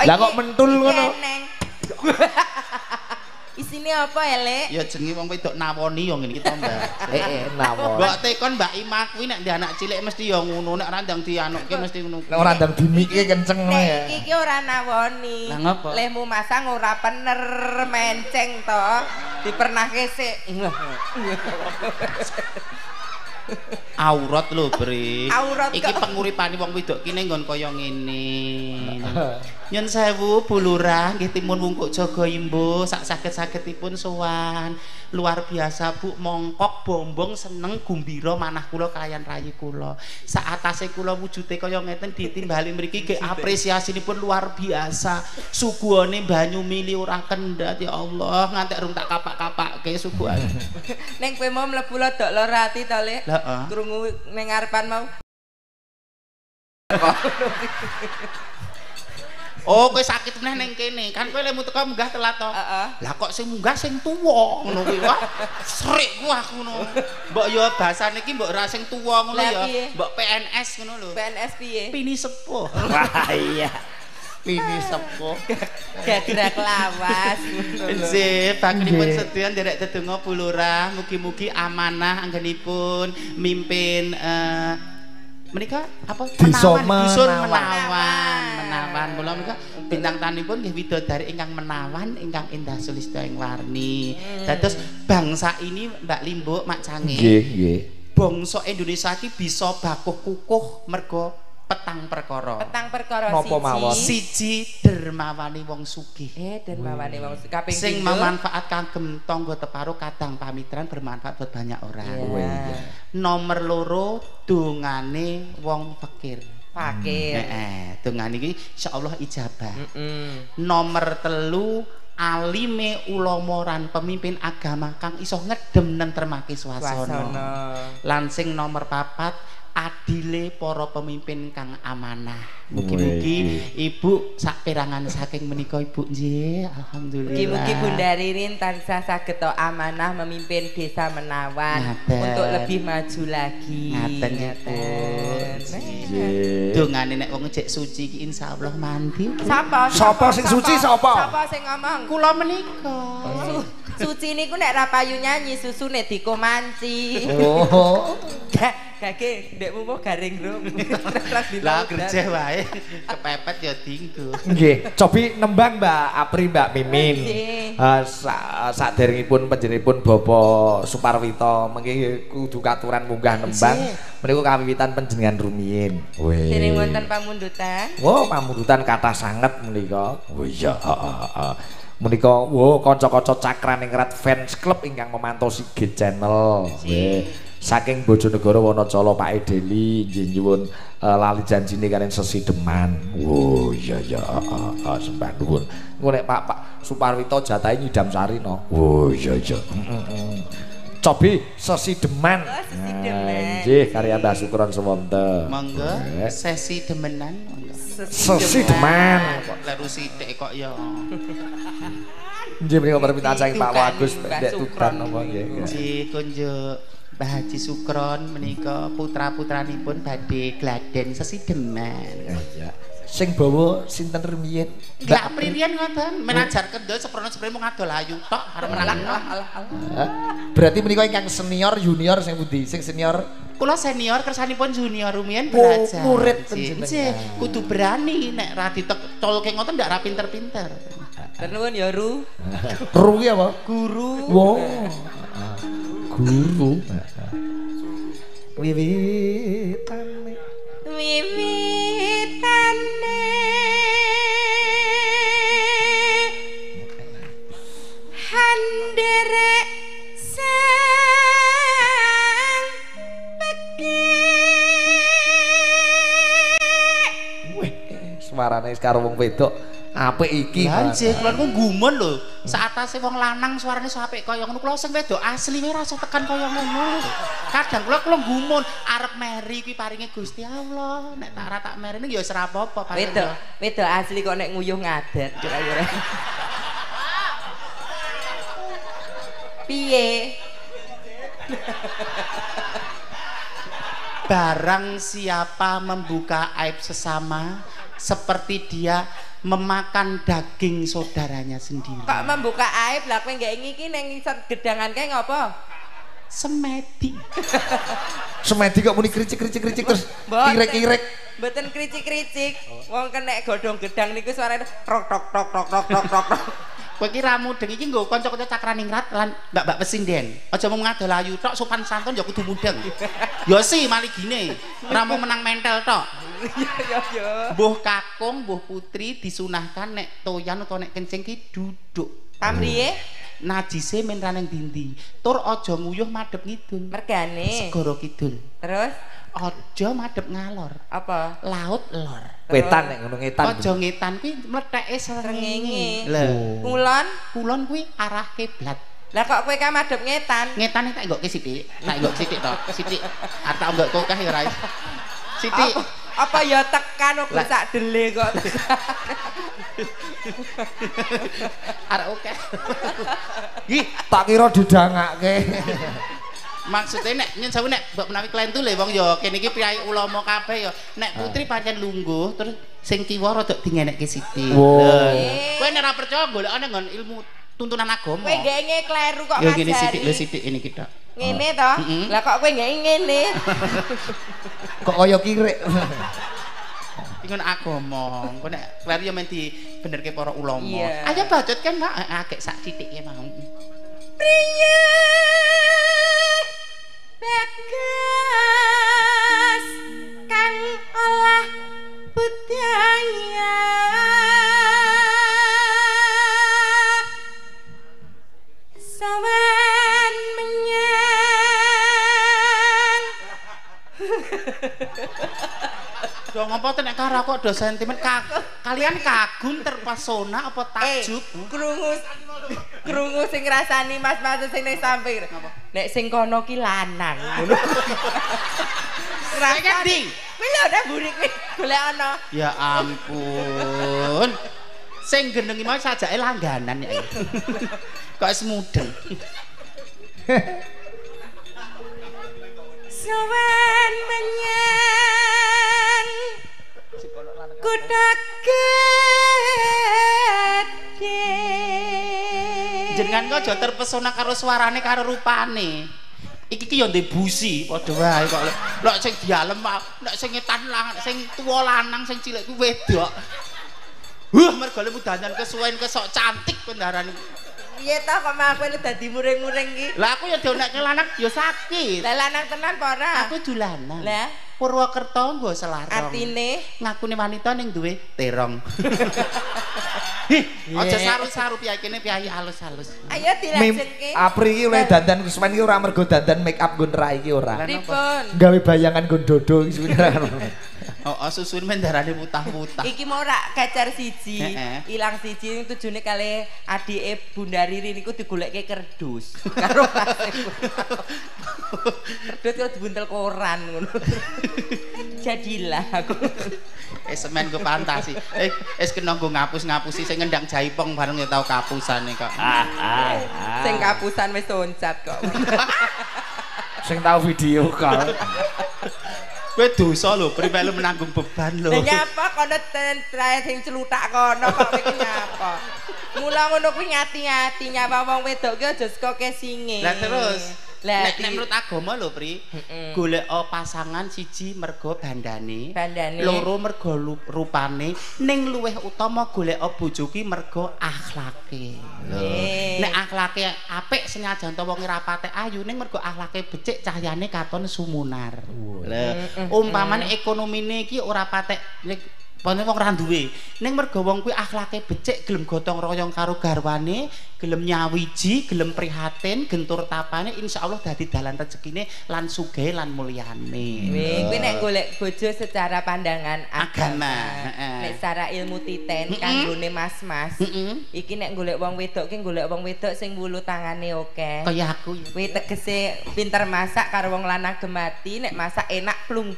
Lah kok mentul ngono? Isine apa elek? Ya jenenge wong wedok nawoni yo ngene iki to, Mbak. Nawon. Mbok tekon Mbak Ima kuwi nek ndek anak cilik mesti yo ngono, nek randang dianukke mesti ngono. Nek ora ndang dimike kenceng ya. Iki ora nawoni. Lah ngopo? Lehmu masang ora pener menceng to. Dipernahke sik. Aurat lho, Bre. Aurat Iki penguripane wong wedok kene nggon kaya ngene. Nyun sewu Bu Lurah nggih timun wungkuk jaga imbo sak saged-sagedipun sowan. Luar biasa Bu, mongkok bombong seneng gumbira manah kula kaliyan rayi kula. Sak atase kula wujude kaya ngeten ditimbali mriki nggih apresiasinipun luar biasa. Suguhane banyu mili ora kendhat ya Allah, ngantek rung tak kapak-kapakke suguhane. Ning kowe mau mlebu lodok lara ati to, Lek? Heeh. Krungu ning ngarepan mau. Oh, kowe sakit meneh ning kene. Kan kowe lemu teko munggah telat to. Heeh. Lah kok sing munggah sing tuwa ngono kuwi wah. Srik ku aku ngono. Mbok ya basane iki mbok ra sing tuwa ngono ya. Mbok PNS ngono lho. PNS piye? Pini sepuh. Wah iya. Pini sepuh. Gagrak lawas. Nggih, bakunipun sedaya nderek dedonga Bu Lurah, mugi-mugi amanah anggenipun mimpin menika apa menawan mula menika bintang tanipun nggih widodari ingkang menawan ingkang endah sulistya ing warni. Dados bangsa ini Mbak Limbo Mak Cange Nggih. bangsa Indonesia iki bisa bakuh kukuh mergo petang perkara Napa mawon? siji dermawani wong sugih Dermawane wong kaping sing memanfaat kagem tangga teparo kadang pamitran bermanfaat buat banyak orang. Nomor loro dongane wong fakir. Dongane iki insyaallah ijabah. Nomor telu alime ulama lan pemimpin agama kang iso ngedem nentremake swasana. Lan sing nomor papat adile para pemimpin kang amanah. Mugi-mugi Ibu sak perangan saking menika Ibu nggih alhamdulillah. Mugi-mugi Bunda Ririn tansah saged amanah memimpin desa Menawan untuk lebih maju lagi. Ngaten nggih. Dongane nek wong cek suci iki insyaallah mandi. Sapa sing suci sapa? Sapa sing ngomong? Kula menika. Suci niku nek ra payu nyanyi susune dikomanci. Oh. Gage ndekmu mau garing rum. Lah kerja wae kepepet ya dinggo. Nggih, cobi nembang Mbak Apri Mbak Mimin. Saderengipun panjenenganipun Bapak Suparwito mengki kudu katuran munggah nembang meniku kawiwitan panjenengan rumiyin. Dereng wonten pamundutan. Oh, pamundutan kathah sanget menika. Oh iya, heeh. Menika kanca-kanca Cakraning-rat Fans Club ingkang memantau Sigit Channel. Nggih. Saking Bojonegoro Wonocolo Pak Edeli nggih nyuwun lali janjine kalian Sesi Deman. Oh iya sembah nuwun. Engko nek Pak Suparwito jatahe nyidam sari no. Oh iya. Cobi Sesi Deman. Nggih karya Mbah Sukron Sewonten. Monggo sesi demenan. Sesi Deman. Kok leru sithik kok ya. Nggih menika permintaan saking Pak Wagus Ndek Tuban napa nggih. Nggih kunjuk Mbah Haji Sukron menika putra-putranipun badhe gladen Sesi Deman. Ya. Sing bawa sinten rumiyin? Mbak Pririan ngoten, menajar kendel seprono-seprene mung adol ayu tok arep menang. Berarti menika ingkang senior junior sing pundi? Sing senior kula senior kersanipun junior rumiyin belajar. Murid nggih, kudu berani nek ra ditecolke ngoten ndak ra pinter-pinter. Nuwun ya Ru. Ru ki apa? Guru. Wow. Guru. Wiwitane. Handerek sang pekik. Wih, suarane karo wong wedok apik iki. Anjir, kula niku gumun lho. Saatase wong lanang suarane apik kaya ngono. Kula sing wedok asli wae rasa tekan kaya ngono. Kadang kula gumun arep meri kuwi paringe Gusti Allah. Nek tak ora tak merine ya wis ora apa-apa. Wedok asli kok nek nguyuh ngadet. Piye? Barang siapa membuka aib sesama seperti dia memakan daging saudaranya sendiri. Kok membuka aib lah kowe nggak iki ning gedangan kae ngopo? Semedi. Semedi kok muni kricik-kricik terus kirek-kirek. Mboten kricik-kricik. Wong kena godhong gedang niku suarane tok tok tok tok tok tok tok. Kowe iki ra mudeng iki nggo kanca-kanca Cakraningrat lan Mbak Pesinden. Aja mau ngadol ayu tok sopan santun ya kudu mudeng. Ya si maligine. Ora mau menang mentel tok. Ya. Mbuh kakung, mbuh putri disunahkan nek toyan utawa nek kencing ki duduk. Pamriye? Najise men raneng dindi. Tur aja nguyuh madhep ngidul. Mergane. Segara kidul. Terus Aja madhep ngalor. apa? Laut lor. Wetan nek ngono ngetan. Aja ngetan kuwi mletheke srengenge. Srengenge. Lho. Kulon. Kulon kuwi arah kiblat. Lah kok kowe ka madhep ngetan? Ngetane tak nggokke sithik. Tak nggokke sithik to. Sithik. Atak nggokke kokeh ya ora. Sithik. Apa ya tekan kok sak dele kok. Arek oke. Ih, Tak kira didangake. maksudnya nek nyen sewu nek mbok menawi klentu lho wong ya kene iki priyayi ulama kabeh ya. Nek putri pancen lungguh terus sing kiwa rada dingenekke sithik. Kowe nek ora percaya golekane nggon ilmu tuntunan agama. Kowe nggih kleru kok ngajari. Ya ngene ngajari. sithik ini kita. Ngene to? Lah kok kowe nggih ngene? Kok kaya kirek. Ingon agama. Kowe nek kleru ya men dibenerke para ulama. Iya. Ayo bacot kan Mak, akeh sak sithike mau. Priye Bagas kang olah budaya sawan menyang. Yo ngopo tenek karo kok do sentimen kalian kagum terpesona apa takjub? Krungu sing ngrasani mas-mas sing ning samping. Nek sing kono ki lanang ngono. Ngrasani. Kuwi lho nek mburi kuwi golek ana. Ya ampun. Sing genengi mau sajake langganan ya. Kok semudeng. Sawan menyang kudak gede. Jenengan kok aja terpesona karo suarane karo rupane. Iki ki yo ndek busi padha wae kok lek sing dialem nek sing ngetan lanang sing tuwa lanang sing cilik ku wedok. Mergo le mudanyan kesuwen kesok cantik kendaraan. Piye ta kok mah kowe dadi muring-muring iki? Lah aku ya dionekke lanang ya sakit. Lah lanang tenan apa ora? Aku dolanan. Lah Purwokerto nggo selarong. artine ngakune wanita ning duwe terong. Aja saru-saru piye kene piye halus-halus. ayo dilajengke. Apri iki oleh dandan kesuwen iki ora mergo dandan make up nggon rai iki ora. Pripun? Gawe bayangan nggon dodo iki sebenarnya. Oh, susun mendarane putah-putah. Iki mau rak kacar siji, Heeh. ilang siji tujune kali adike Bunda Riri niku digolekke kerdus. Karo kerdus kok dibuntel koran ngono. Jadilah aku. Semen go fantasi. Es kena nggo ngapus-ngapusi sing ngendang jaipong bareng ya tau kapusane kok. Sing kapusan wis loncat kok. Sing tau video call. Kowe dosa lho, pripek lu menanggung beban lho. Lah nyapa kono trae sing celutak kono kok iki nyapa. Mula ngono kuwi ngati-ngati nyapa wong wedok ki aja saka kesinge. Lah terus Lah nek menurut agama lho, Pri, golek pasangan siji mergo bandane, loro mergo rupane, ning luwih utama golek bojo ki mergo akhlake. Nek akhlake apik senajan to wong ora patek ayu ning mergo akhlake becik cahyane katon sumunar. Lho, umpamane ekonomine iki ora patek Pone wong ora duwe. Ning mergo wong kuwi akhlake becik, gelem gotong royong karo garwane, gelem nyawiji, gelem prihatin, gentur tapane insyaallah dadi dalan rezekine lan sugih lan mulyane. Kuwi nek golek bojo secara pandangan agama. Nek secara ilmu titen kanggone mas-mas. Iki nek golek wong wedok ki golek wong wedok sing wulu tangane akeh. Kaya aku ya. Kuwi tegese pinter masak karo wong lanang gemati, nek masak enak plung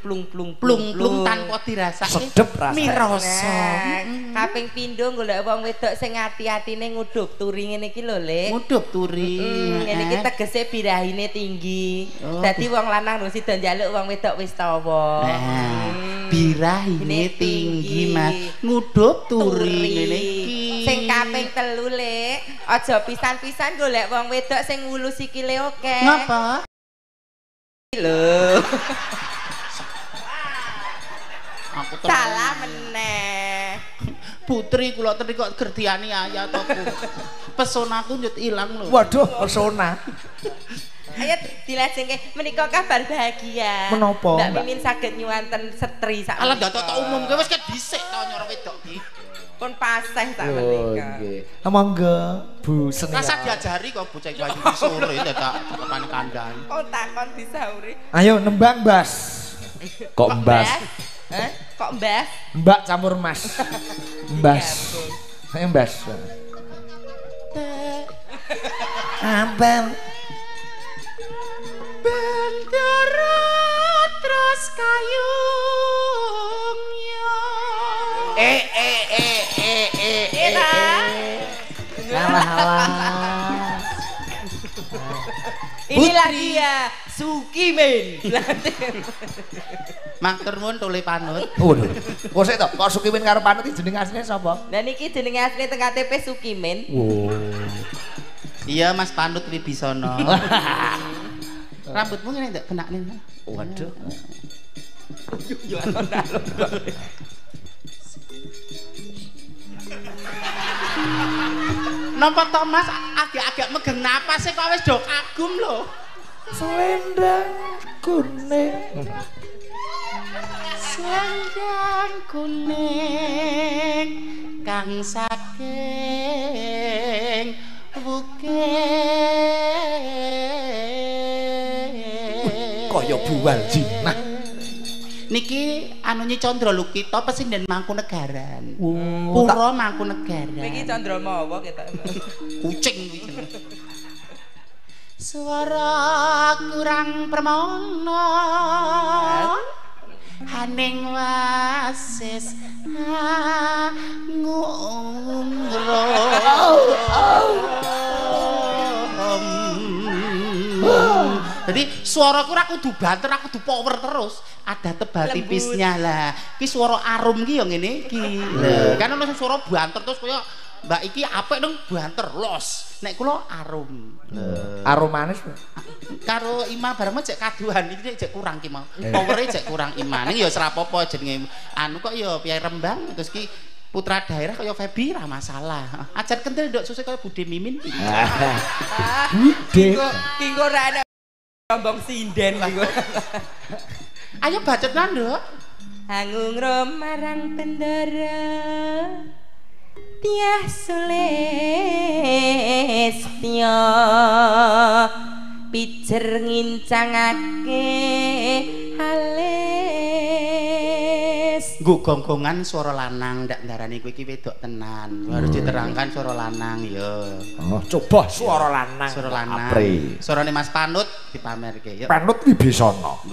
tanpa dirasake. Sedep rasane. Rasa. Kaping pindho golek wong wedok sing ati-atine ngudup turi ngene iki lho, Lek. Ngudup turi. Ngene iki tegese birahine tinggi. Dadi wong lanang lho sida njaluk wong wedok wis tawa. birahine tinggi Mas ngudup turi ngene iki sing kaping 3 Lek aja pisan-pisan golek wong wedok sing wulu sikile oke ngapa lho aku salah meneh putri kula tadi kok gerdiani ayah to pesonaku nyut ilang lho waduh pesona ayo dilajengke menika kabar bahagia menapa Mbak Mimin saged nyuwanten setri sak ala ndak tak umumke wis dhisik to nyoro wedok iki pun paseh sak menika nggih monggo Bu Seni rasa diajari kok bocah bayu sore tak tekan kandhani oh takon disauri ayo nembang Mbas kok Mbas kok Mbas Mbak campur Mas Mbas ayo Mbas Abang bendera terus kayung yo inilah dia Sukimin matur nuwun tole panut waduh kok sik to kok Sukimin karo Panut iki jeneng asline sapa lah niki jenenge asline teng KTP Sukimin iya Mas Panut Wibisono rambutmu ngene ndak kenakne waduh yo alon-alon kok nampak to Mas agak-agak megeng napas kok wis do kagum lho selendang kuning selendang kuning kang saking bukit kaya buwal jinah niki anunyi Candra Lukita Presiden Mangkunegaran Pura Mangkunegaran niki Candra Mawa ketok kucing kuwi suara kurang permono haning wasis ngungro jadi suaraku ora kudu banter aku kudu power terus ada tebal tipisnya lah ki suara arum ki ya ngene iki lho kan ono suara banter terus kaya mbak iki apik dong banter los nek kula arum arum manis karo Ima bareng cek kaduhan iki cek kurang ki mau powere cek kurang Ima ning ya ora apa-apa jenenge anu kok ya Piye Rembang terus ki putra daerah kaya Febi ra masalah ajar kentil ndok susah kaya Bude Mimin Bude kinggo ra ana rombong sinden kinggo ayo bacot ndok hangung romarang bendera Tiah Sulistya pijer ngincangake halis nggo gonggongan swara lanang ndak ndarani kowe iki wedok tenan harus diterangkan swara lanang ya oh coba swara lanang swara lanang suarane Mas Panut dipamerke ya Panut Wibisono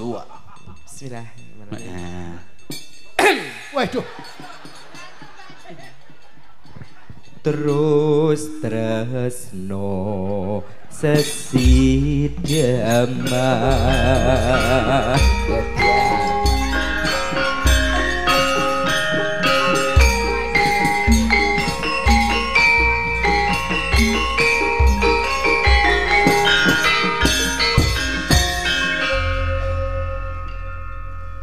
bismillahirrahmanirrahim waduh terus tresno sesidama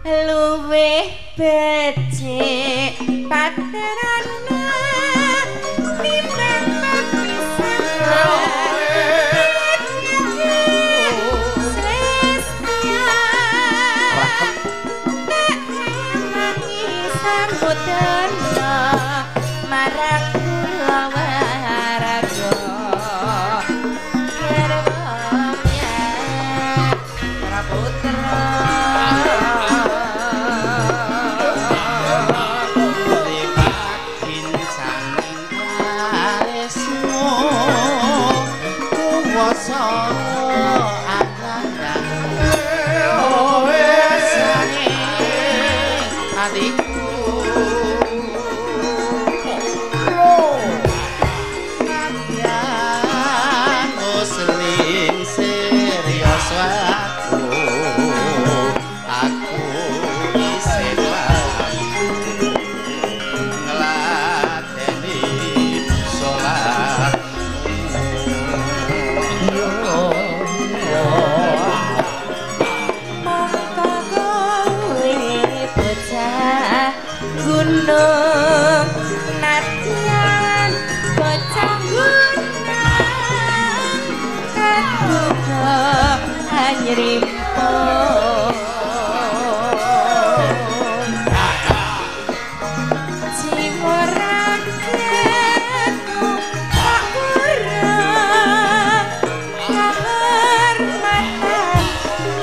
luwih becik paterana senadyan bocah gunang keduga anyrimpung jiwa rakyatku tak kurang kehormatan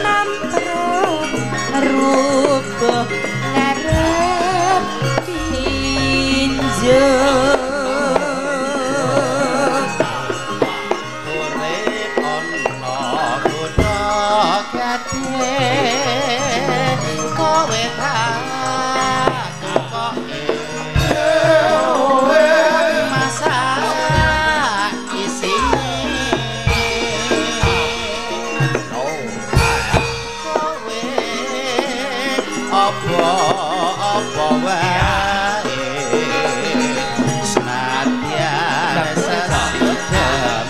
nampro rubuh ngarep pinjau urip ana kuda gede kowe tak tukoke masak isine kowe apa wae senadyan sesidem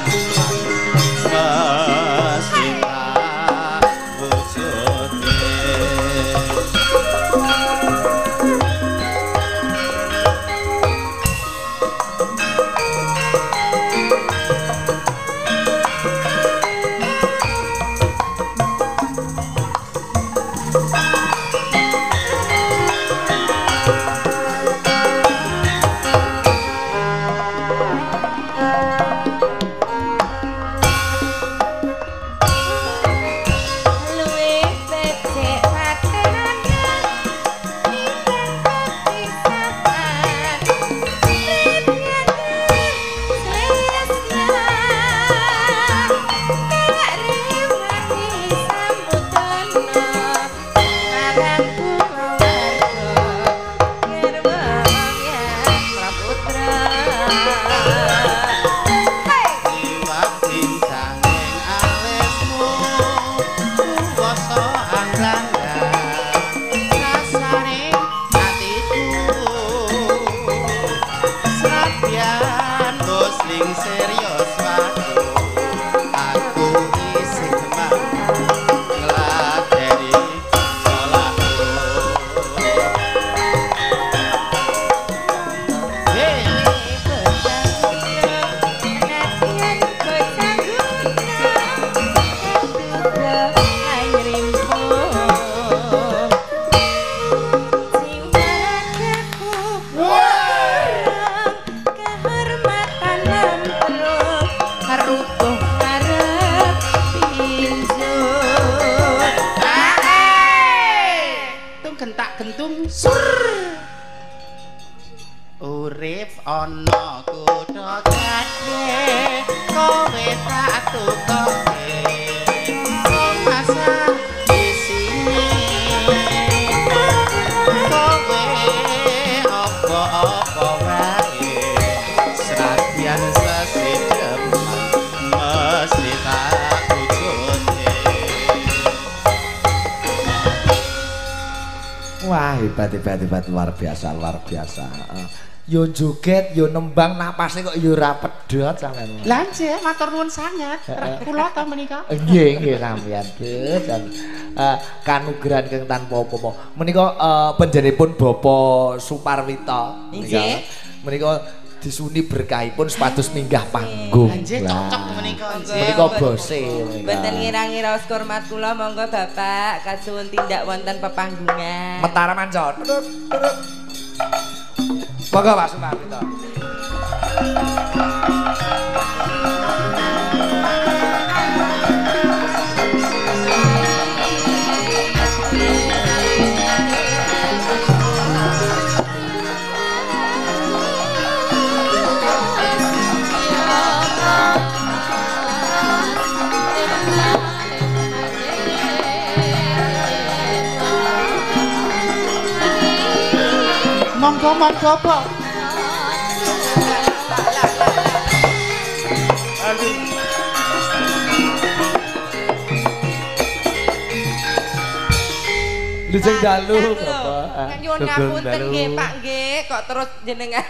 mesti tak wujudne luwih becik patenanan ingkang kepisahan ribyan selesnya tak riwani samudana marang kula warga gerwangnya praputra liwat cincanging alismu kuwasa anglangga rasane atiku senadyan bosling serius wae aku isih mang ngladeni salahku hey gentak-gentung sur urip ana kutha gede kowe tak tukoke masa isine kowe apa-apa wae senadyan sesidem mesti tak wujudne Wah, hebat luar biasa. Yo joget, yo nembang napase kok yo ora pedhot sampean. Lah nggih, matur nuwun sanget. Kula ta menika. Nggih sampean Gus. Kanugrahan kang tanpa apa-apa. Menika panjenenganipun Bapak Suparwita. Nggih. Menika disuni berkahipun supados minggah panggung. Nggih cocok menika. Menika bose. Mboten ngira-ngira hormat kula monggo Bapak kasuwun tindak wonten pepanggungan. Metara Mancor. Monggo Pak Suparwita. Monggo Pak. Lujeng dalu Bapak. Nyuwun ngapunten nggih Pak nggih, kok terus jenengan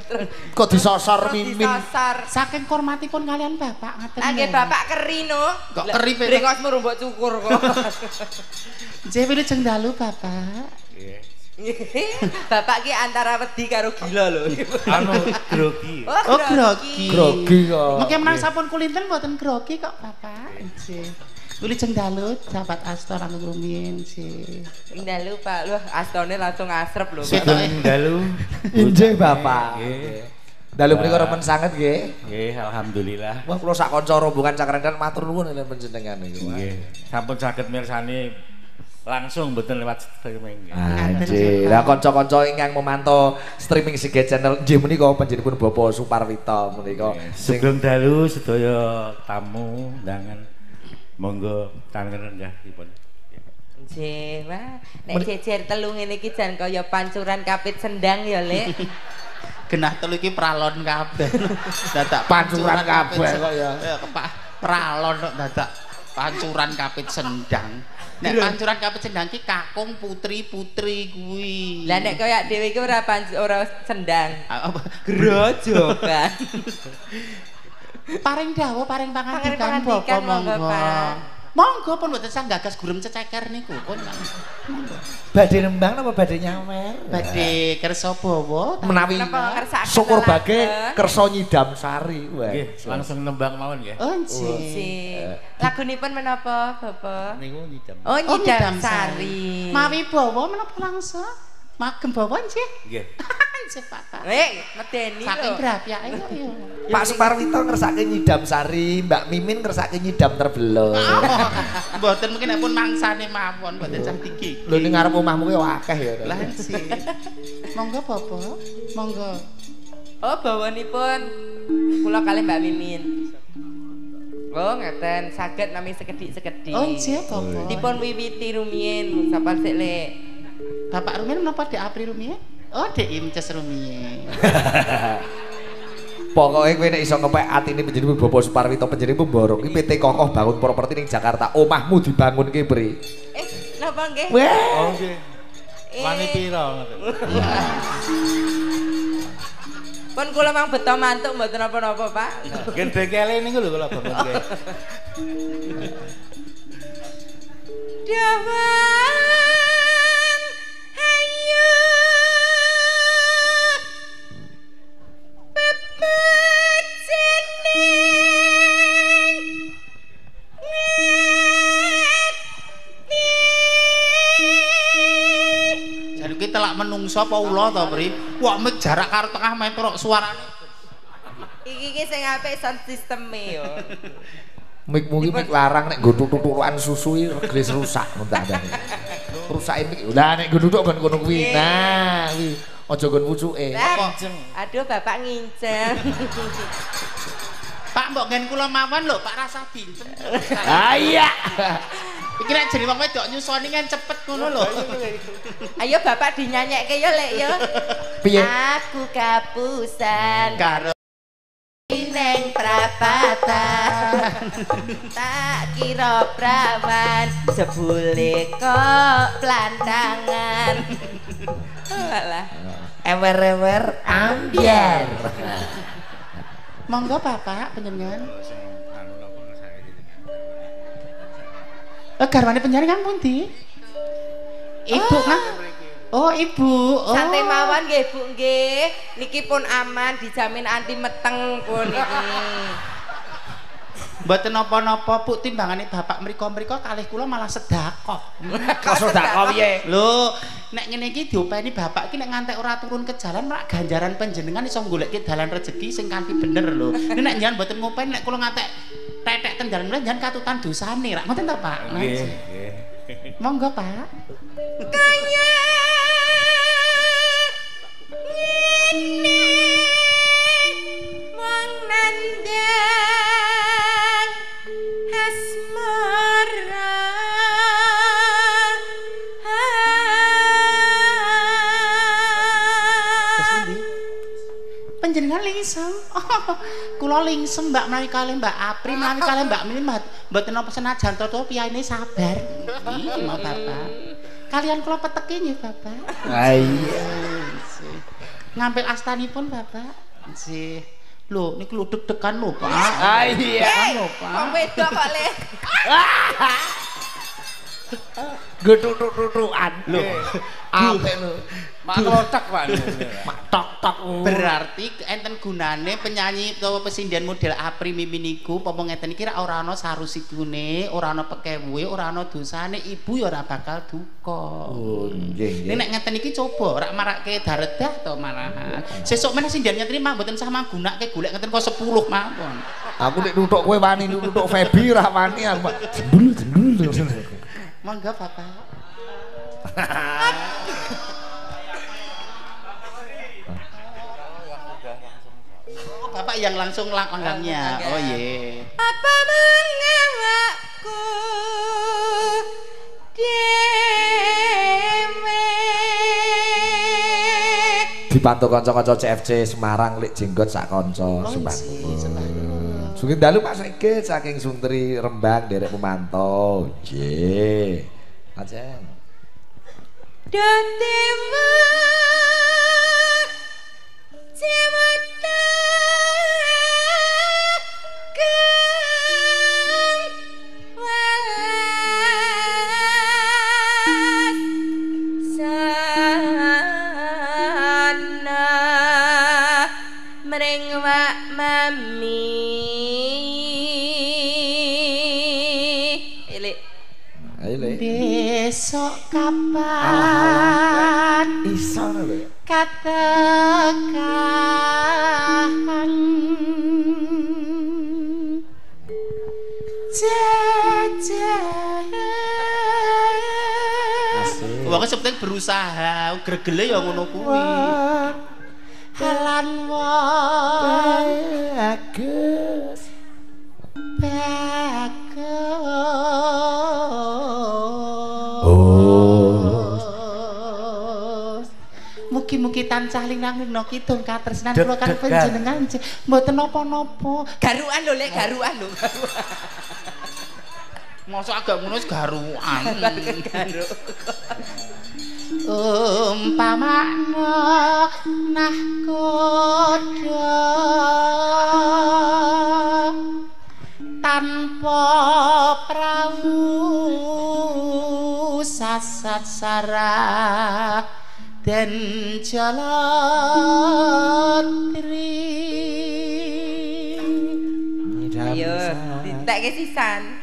terus kok disosor mimin. Disosor. Saking hormatipun kalian Bapak ngaten. Nggih Bapak keri no. Kok keri pe? Brengosmu rumbuk cukur kok. Nggih wilujeng dalu Bapak. Nggih. Bapak ki antara wedi karo gila lho. Anu grogi. Oh, grogi. Grogi kok. Mengke menang sampun kulinten mboten grogi kok, Bapak. Nggih. Kuli jeng dalu sahabat Asta lan rumiyin sih. Dalu Pak, lho astone langsung asrep lho. Sugeng dalu. Injih Bapak. Dalu menika remen sanget nggih. Nggih, alhamdulillah. Wah kula sak kanca rombongan Cakrandan matur nuwun enten panjenengan niku. Nggih. Sampun saged mirsani langsung mboten lewat streaming. Anjir. Lah kanca-kanca ingkang memantau streaming Siget Channel nggih menika panjenenganipun Bapak Suparwito menika. Sugeng dalu sedaya tamu undangan. Monggo tangan renggahipun. Nggih, Wah. Nek jejer telu ngene iki jan kaya pancuran kapit sendang ya, Lek. Genah telu iki pralon kabeh. Dadak Pancuran kabeh kok ya. Pralon kok dadak pancuran kapit sendang. Nek pancuran kapit sendang ki kakung putri-putri kuwi. Lah nek kaya dhewe iki ora sendang. Apa? Grojogan. Paring dawuh, paring pangandikan Bapak monggo. Monggo pun mboten sang gagas gurem ceceker niku pun. Badhe nembang napa badhe nyawer? Badhe kersa bawa menawi syukur bage kersa nyidam sari. Wah. Nggih, langsung nembang mawon nggih. Oh, nggih. Lagunipun menapa, Bapak? Niku nyidam. Oh, nyidam sari. Mawi bawa menapa langsung? Magem bawa nggih. Nggih. Nggih, Pak. Medeni saking lho. grapyake kok ya. Pak Suparwito ngersake nyidam sari, Mbak Mimin ngersake nyidam terbelok. Mboten mungkin pun mangsane mawon, mboten cah diki. Lho ning ngarep omahmu ki akeh ya. Lah sih. Monggo Bapak, monggo. Oh, bawanipun kula kalih Mbak Mimin. Oh, ngeten, saged nami sekedhik-sekedhik. Oh, nggih, Bapak. Dipun wiwiti rumiyin, sapa sik, Lek? Bapak rumiyin menapa Dek Apri rumiyin? Oh, Dek Imces rumiyin. Pokoknya kowe nek iso ngepek atine panjenengan Bapak Suparwito panjenengan mborok iki PT Kokoh Bangun Properti ning Jakarta. Omahmu dibangunke, Bre. Napa nggih? Oh nggih. Wani pira ngoten. Pun kula mang beto mantuk mboten napa-napa, Pak. Nggih bekele niku lho kula bangun nggih. Dawang hayu Jan iki telak menungso apa ula to, Pri? Wah, mik jarak karo tengah metrok suarane. Iki sing apik sound system-e yo. Mik-mu iki mik larang nek nggo tutuk-tutukan susu iki regres rusak ngontane. Rusake mik. Lah nek nggo tutuk kon kono kuwi. Nah, kuwi aja nggon pucuke. Aduh, Bapak nginceng. Pak mbok ngen kula mawon lho, Pak rasa bincen. Ah iya. Iki nek jeneng wong wedok nyusoni kan cepet ngono lho. Ayo Bapak dinyanyekke yo, Lek yo. Piye? Aku kapusan Karo neng prapatan. Tak kira prawan jebule kok plantangan. Alah. Ewer-ewer ambiar. monggo Bapak panjenengan. Garwane panjenengan pundi? Ibu kan? Oh, Ibu. Oh. Santai mawon nggih, Bu nggih. Niki pun aman, dijamin anti meteng pun iki. Mboten napa-napa, Bu, timbangane Bapak mriko-mriko kalih kula malah sedekah. Kok sedekah piye? Lho, nek ngene iki diopeni Bapak iki nek ngantek ora turun ke jalan rak ganjaran panjenengan iso goleki dalan rezeki sing kanthi bener lho. Nek njenengan mboten ngopeni nek kula ngantek tetek ten dalan njenengan katutan dosane rak. Ngoten ta, Pak? Nggih, nggih. Monggo, Pak. Kaya ngene wong nandang asmara Panjenengan lingsem. Oh, kula lingsem Mbak menawi kalih Mbak Apri menawi kalih Mbak Mimin mboten napa senajan to piyane sabar. Nggih, mau Bapak. Kalian kula peteki nggih, Bapak. Ha iya. Ngambil astanipun Bapak. Nggih. Lho, niku lho deg-degan lho, Pak. Ha iya. Lho, Pak. Wong wedok kok Le. Nggo tutuk-tutukan. Lho. Apik lho. Mak klothek Pak. Mak tok-tok. Berarti enten gunane penyanyi utawa pesindian model Apri Mimi niku apa ngeten iki ora ana sarusikune, ora ana pekewuhe, ora ana dosane, ibu ya ora bakal duka. Oh, nggih nggih. Nek ngeten iki coba rak marake daredah to malahan. Sesuk meneh sindian ngeten mah mboten sah manggunake golek ngeten kok 10 mawon. Aku nek nutuk kowe wani nutuk Febi ora wani aku. Jendul. Mangga Bapak. Bapak yang langsung langkahnya. Oh iya. Apa mengawakku dewe Dibantu kanca-kanca CFC Semarang lek jenggot sak kanca Semarang. Sugih dalu Pak Sigit saking Suntri Rembang derek pemantau. Nggih. Ajeng. Datewa cemata kang walas sana mring wak mami besok kapan iso lho katakan jajan wong sebetulnya berusaha gregele ya ngono kuwi halan bagus mugi-mugi tansah linang-lingno kidung katresnan kula kan panjenengan mboten napa-napa. Garukan lho lek garukan lho. Mosok agak ngono wis garukan. Garu. Umpamana nahkoda tanpa prawu sasat sarah dan jalatri ayo ditekke sisan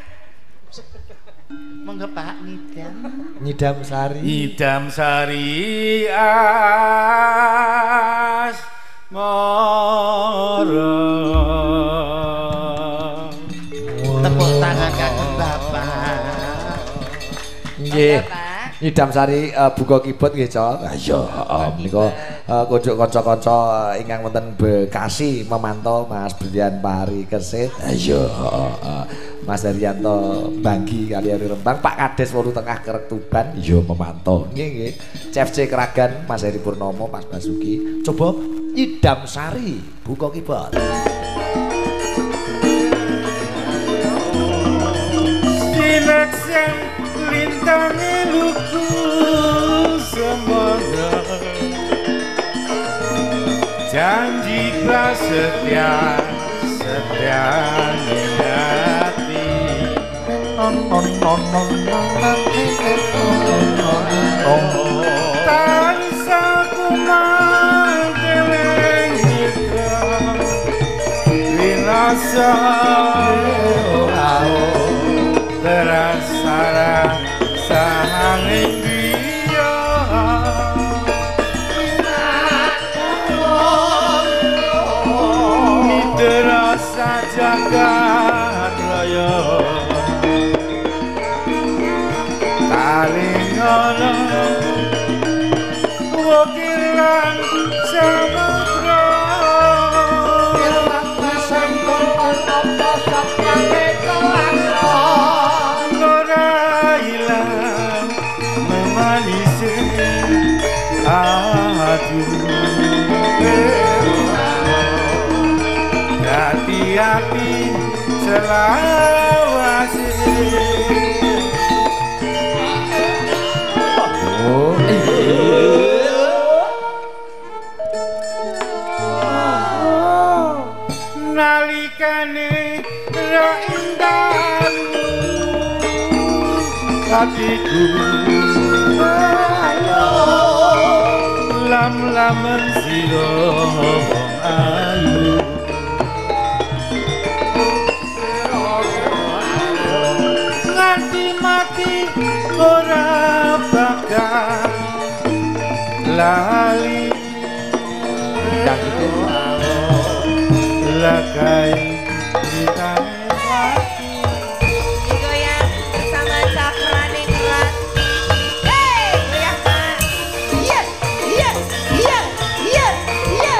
monggo Pak Nyidam Sari Idam Sari as mara tepuk tangan kagem Bapak nggih Nyidam Sari buka keyboard nggih, Cok. Ha iya, menika kunjuk kanca-kanca ingkang wonten Bekasi memantau Mas Brian Pari Kesit. Ha iya, Mas Haryanto Banggi kali Rembang, Pak Kades Wolu Tengah Kerek Tuban iya memantau. Nggih nggih. CFC Kragan Mas Heri Purnomo, Mas Basuki. Coba Nyidam Sari buka keyboard. Sinaksen lintangi luku semoga janji prasetya setia hati tansah kumang deleng ika winasa terasa sahang dia terasa jagat raya talingono wakilan samudra hati-hati selawase nalikane ra indah hatiku lam-lamen sira wong ayu nganti mati ora bakal lali dan itu lakai ditane hati digoyang bersama Cakraning Rati. Hei, goyang Pak. Iya, iya, iya, iya, iya.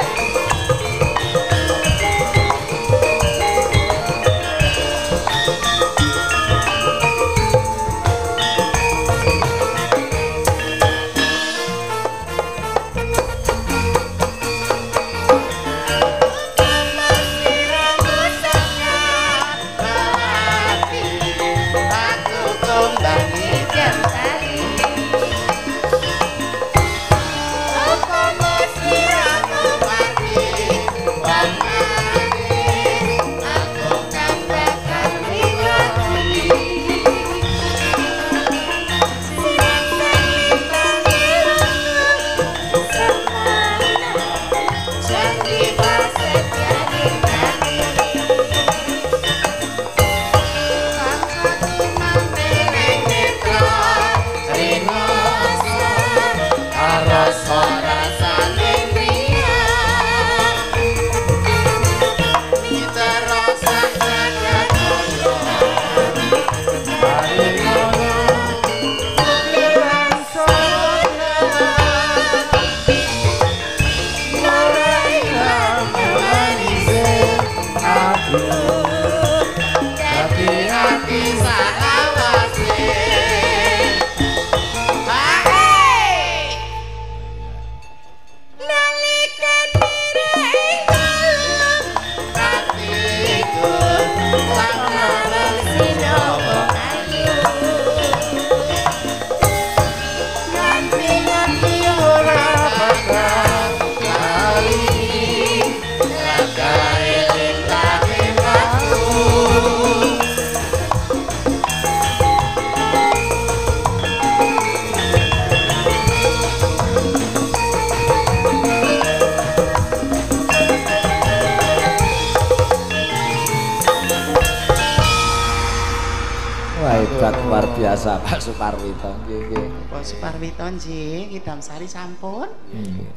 Hebat luar biasa Pak Suparwito. Nggih. Pak Suparwito nggih, Kidam Sari sampun.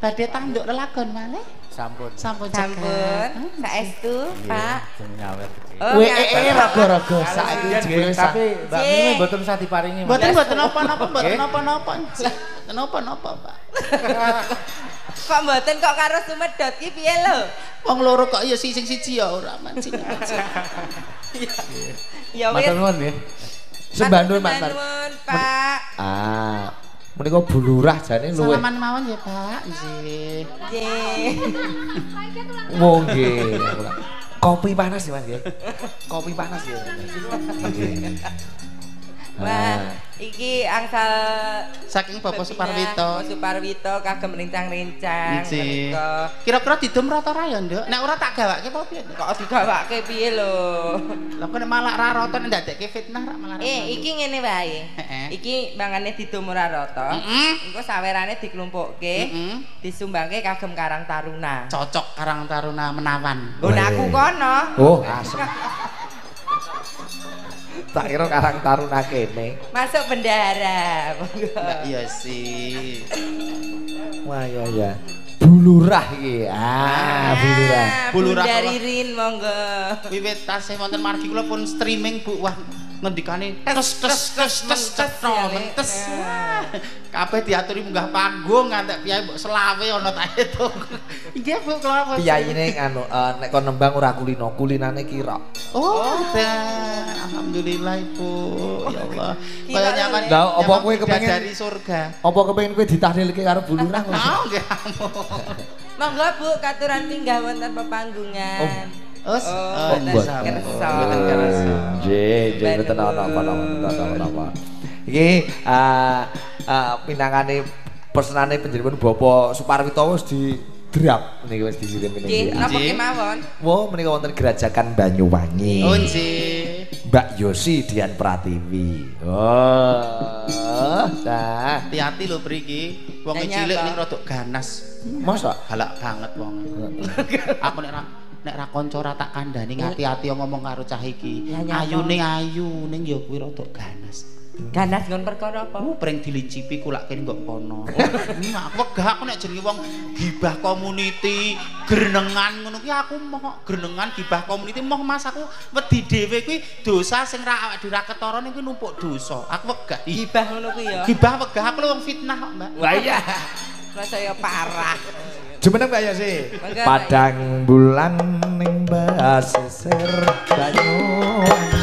Badhe tanduk lelagon malih? Sampun. Sampun. Saestu, Pak. Nyawer kecil. Oh, raga-raga saiki nggih. Tapi Mbak Mimi mboten usah diparingi. Mboten napa-napa, mboten napa-napa. Napa-napa, Pak. Kok mboten kok karo Sumedot ki piye lho? Wong loro kok ya sing siji ya ora mancing. Ya wis. Matur nuwun nggih. Sembandul Pak. Ah, menika bulurah jane luwih. Salaman mawon ya, Pak. Nggih. Nggih. Oh nggih. Kopi panas ya, Mas nggih. Kopi panas ya. Nggih. Wah, iki angsal saking Bapak Suparwito. Bapak Suparwito kagem rincang-rincang menika. Kira-kira didum rata ra ya, Nduk? Nek ora tak gawake apa piye? Kok digawake piye lho? Lah kok malah ra rata ndadekke fitnah ra malah. Iki ngene wae. Iki mangane didum ora rata. Engko sawerane diklumpukke, disumbangke kagem Karang Taruna. Cocok Karang Taruna menawan. Nggon aku kono. Oh, asem. Tak kira Karang Taruna kene. Masuk bendahara. Iya sih. Wah ya. Bulurah iki. Ah, bulurah. Bulurah dari Rin monggo. Wiwit tasih wonten margi kula pun streaming Bu. Wah, ngendikane tes. Kabeh diaturi munggah panggung ngantek piye mbok selawe ana ta itu. Nggih Bu, kula Piyayine anu nek kon nembang ora kulinane kira. Oh, alhamdulillah Ibu. Ya Allah. Kaya nyaman. Lah apa kowe kepengin dari surga? Apa kepengin kowe ditahlilke karo bulurah? Oh, nggih. Monggo Bu, katuran minggah wonten pepanggungan. Kersa. Nggih, mboten apa-apa. Iki pinangane pesenane panjenengan Bapak Suparwito wis didrap niki wis dikirim niki. Nggih, napa kemawon? Wo menika wonten Gerajakan Banyuwangi. Oh nggih. Mbak Yosi Dian Pratiwi. Oh, dah. Hati-hati lho mriki. Wong cilik ning rada ganas. Masa galak banget wong. Aku nek ra kanca ra tak kandhani ngati-ati ngomong karo cah iki. Ayune ayu ning ya kuwi rada ganas. Ganas ngon perkara apa? Pring dilincipi kulak kene kok kono. Aku wegah aku nek jenenge wong gibah community, grenengan ngono kuwi aku moh grenengan gibah community moh Mas aku wedi dhewe kuwi dosa sing ra awake dhewe ra ketara niku numpuk dosa. Aku wegah gibah ngono kuwi ya. Gibah wegah aku wong fitnah kok, Mbak. Wah iya. Rasanya parah. Jumeneng Mbak Yosi. Padang bulan ning basisir Banyuwangi.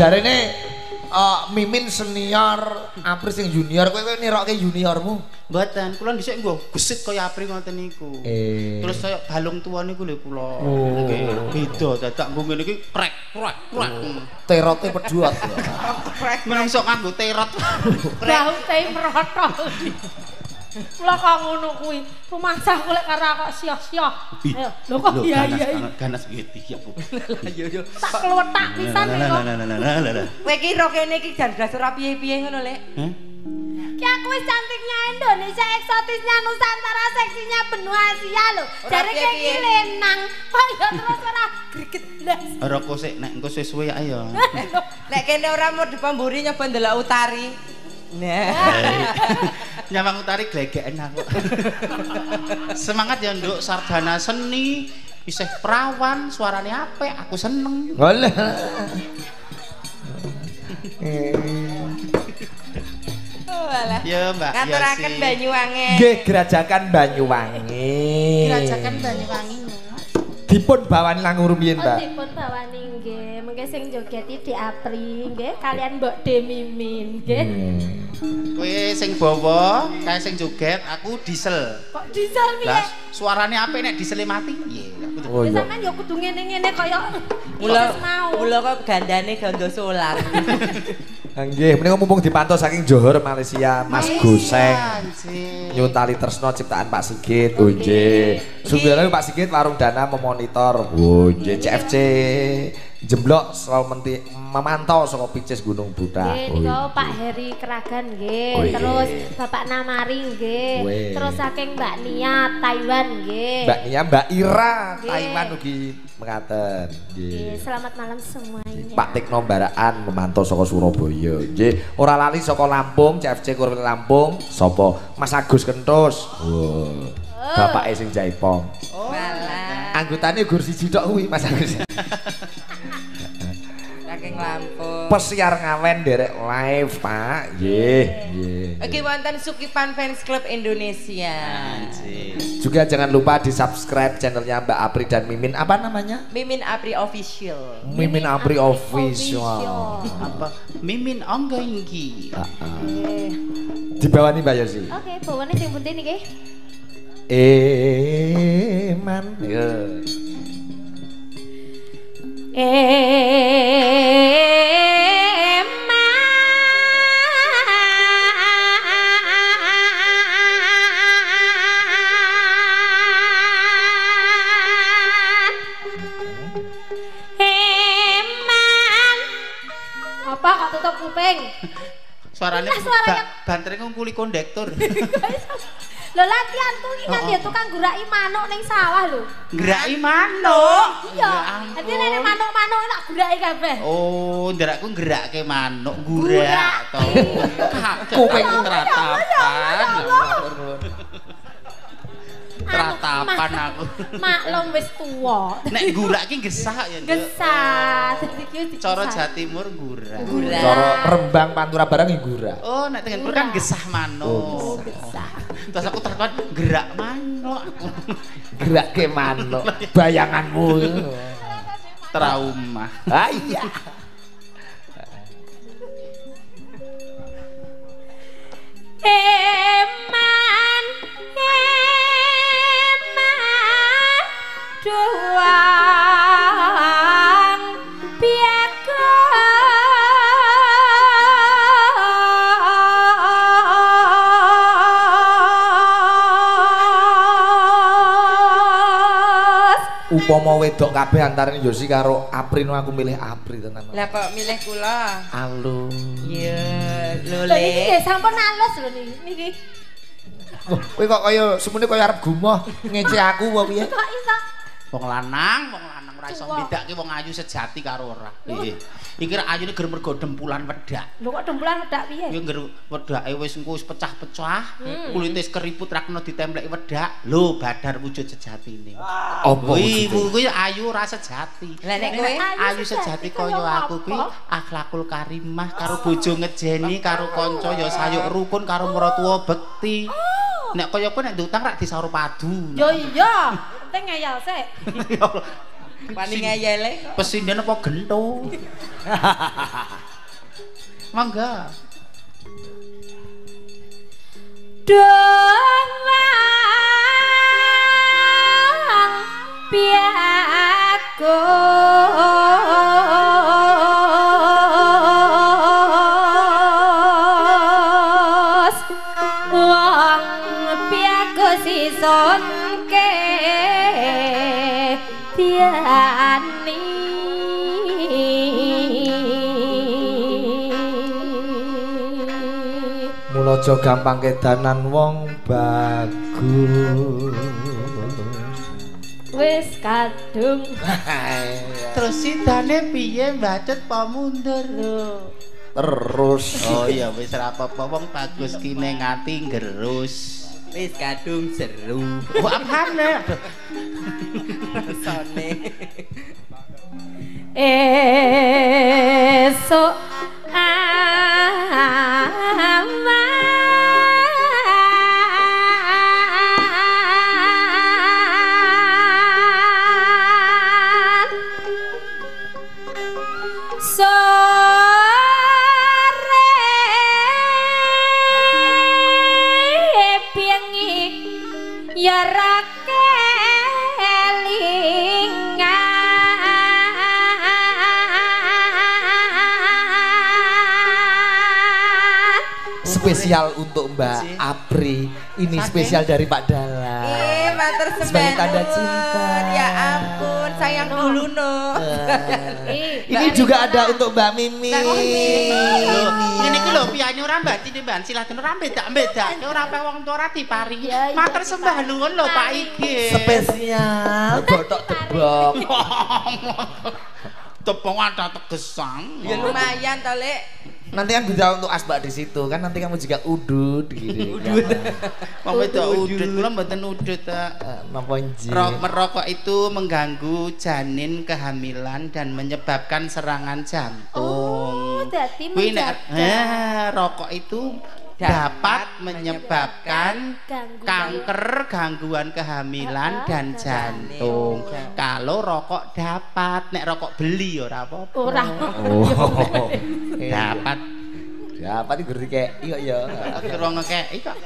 Jarene Mimin senior, Apri sing junior, kowe nirokke juniormu. Mboten, kula dhisik nggo gesit kaya Apri ngoten niku. Terus kaya balung tuwa niku lho kula. Nggih, beda dadak nggo ngene iki krek. Terote peduat. Krek menungso kanggo terot. Bahu teh merotol. Kula kok ngono kuwi. Rumangsah kok karo kok sia-sia. Lho kok iya. Ganas gitu ya, Bu. Yo. Tak klewetak pisan kok. Kowe iki ro kene iki jan gas ora piye-piye ngono, Lek. Ki aku wis cantiknya Indonesia, eksotisnya Nusantara, seksinya benua Asia lho. Jare ki lenang. Kok ya terus ora greget blas. Ora kok sik nek engko suwe-suwe ayo. Nek kene ora mau dipamburi nyoba ndelok utari. Nah. Nyawang utari glegeken aku. Semangat ya nduk sarjana seni, isih perawan, suarane apik, aku seneng. Oleh. Walah. Ya, Mbak. Ngaturaken Banyuwangi. Nggih, Gerajakan Banyuwangi. Gerajakan Banyuwangi. Dipun bawani langur rumiyin, Mbak. Dipun bawani nggih, mengke sing jogeti Di Apri nggih, kalian Mbok De Mimin nggih. Kowe sing bawa, kae sing joget, aku diesel. Kok diesel piye? Lah, suarane apik nek diesel mati. Piye? Oh iya. Sampeyan ya kudu ngene-ngene kaya Mula kok gandane ganda solar. Nggih, menika mumpung dipantau saking Johor Malaysia, Mas Goseng. Nyuntali Tresno ciptaan Pak Sigit. Oh nggih. Sumberane Pak Sigit warung dana memonitor. Oh nggih, CFC Jemblok selalu memantau saka Picis Gunung Buta. Nggih, niku Pak Heri Keragan nggih. Terus Bapak Namari nggih. Terus saking Mbak Nia Taiwan nggih. Mbak Nia, Mbak Ira Taiwan ugi mengaten. Nggih. Selamat malam semuanya. Pak Tikno Baraan memantau saka Surabaya. Nggih, ora lali saka Lampung, CFC Kurwil Lampung. Sapa? Mas Agus Kentus. Bapake sing Jaipong. Walah. Anggotane gur siji tok kuwi Mas Agus. Saking Lampung. Pesiar ngawen derek live, Pak. Nggih, nggih. Oke, wonten Sukipan Fans Club Indonesia. Juga jangan lupa di-subscribe channelnya Mbak Apri dan Mimin. Apa namanya? Mimin Apri Official. Mimin Apri Official. Apa? Mimin Onggenggi. Di bawah nih Mbak Yosi. Oke, bawane sing penting niki. Man. Apa kok tutup kuping? Suarane bantere ngungkuli kondektur. Lho latihan tuh ingat ya tukang guraki manuk ning sawah lho. Geraki manuk. Iya. Dadi nek manuk-manuk tak guraki kabeh. Oh, nderakku gerakke manuk gurak to. Kuping tratapan. Ratapan aku. Maklum wis tuwa. Nek gurak ki gesah ya. Gesah. Dadi ki Cara Jawa Timur gurak. Cara Rembang Pantura barang ya gura. Oh, nek tengen kan gesah manuk. Gesah. Terus aku takon gerak manuk. Gerak ke manuk. Bayanganmu. Trauma. Ah iya. Eman doang piagos. Upama wedok kabeh antarane Yosi karo Apri no aku milih Apri tenan. Lah kok milih kula? Alus. Iya, lho Lho iki Le. nggih sampun alus lho niki. Kowe kok kaya semune kaya arep gumoh ngece aku apa piye? Kok iso? Wong lanang ora iso mbedakake wong ayu sejati karo ora. Nggih. Iki ra ayune ger mergo dempulan wedak. Lho kok dempulan wedak piye? Ya ger wedake wis engko wis pecah-pecah, kulite keriput ra kena ditempleki wedak. Lho badar wujud sejatine. Apa Ibu kuwi ayu ra sejati. Lah nek kowe Ayu sejati kaya aku kuwi akhlakul karimah karo bojo ngejeni karo kanca ya sayuk rukun karo maratuwa bekti. Nek kaya kowe nek diutang rak disaur padu. Yo iya, penting ngeyel sik. paling ngeyele kok. Pesinden apa gento? Mangga. Doang piagos wong piagos ison ke tiani Mula aja gampang kedanan wong bagus. wis kadung Terus sidane piye mbacet apa mundur lho? Terus Oh iya wis ra apa-apa wong bagus kine ngati gerus. Wis kadung seru. Oh apane? Rasane. esok aman sore piengik ya ra spesial untuk Mbak Apri. Ini spesial dari Pak Dala. Matur Sebagai tanda sembah. cinta. Ya ampun, sayang dulu no. Ini juga ada untuk Mbak Mimi. Ngene iki lho piyane ora mbak cine mbak silakan ora bedak ora pe wong tua ora diparingi. Matur sembah nuwun lho Pak iki. Spesial botok tebok. Tepung ada tegesan. Ya lumayan to, Lek. Nanti kan bisa untuk asbak di situ kan nanti kamu juga udut gitu. Wong wedok udut kula mboten udut ta. Napa nji? Merokok itu mengganggu janin kehamilan dan menyebabkan serangan jantung. Oh, dadi Kuwi nek menjaga. rokok itu dapat menyebabkan kanker, gangguan kehamilan dan jantung. Kalau rokok dapat, nek rokok beli ora apa-apa. Ora. Oh. Dapat. Dapat iki ngerti kek. Iya iya. Kira ngekeki kok.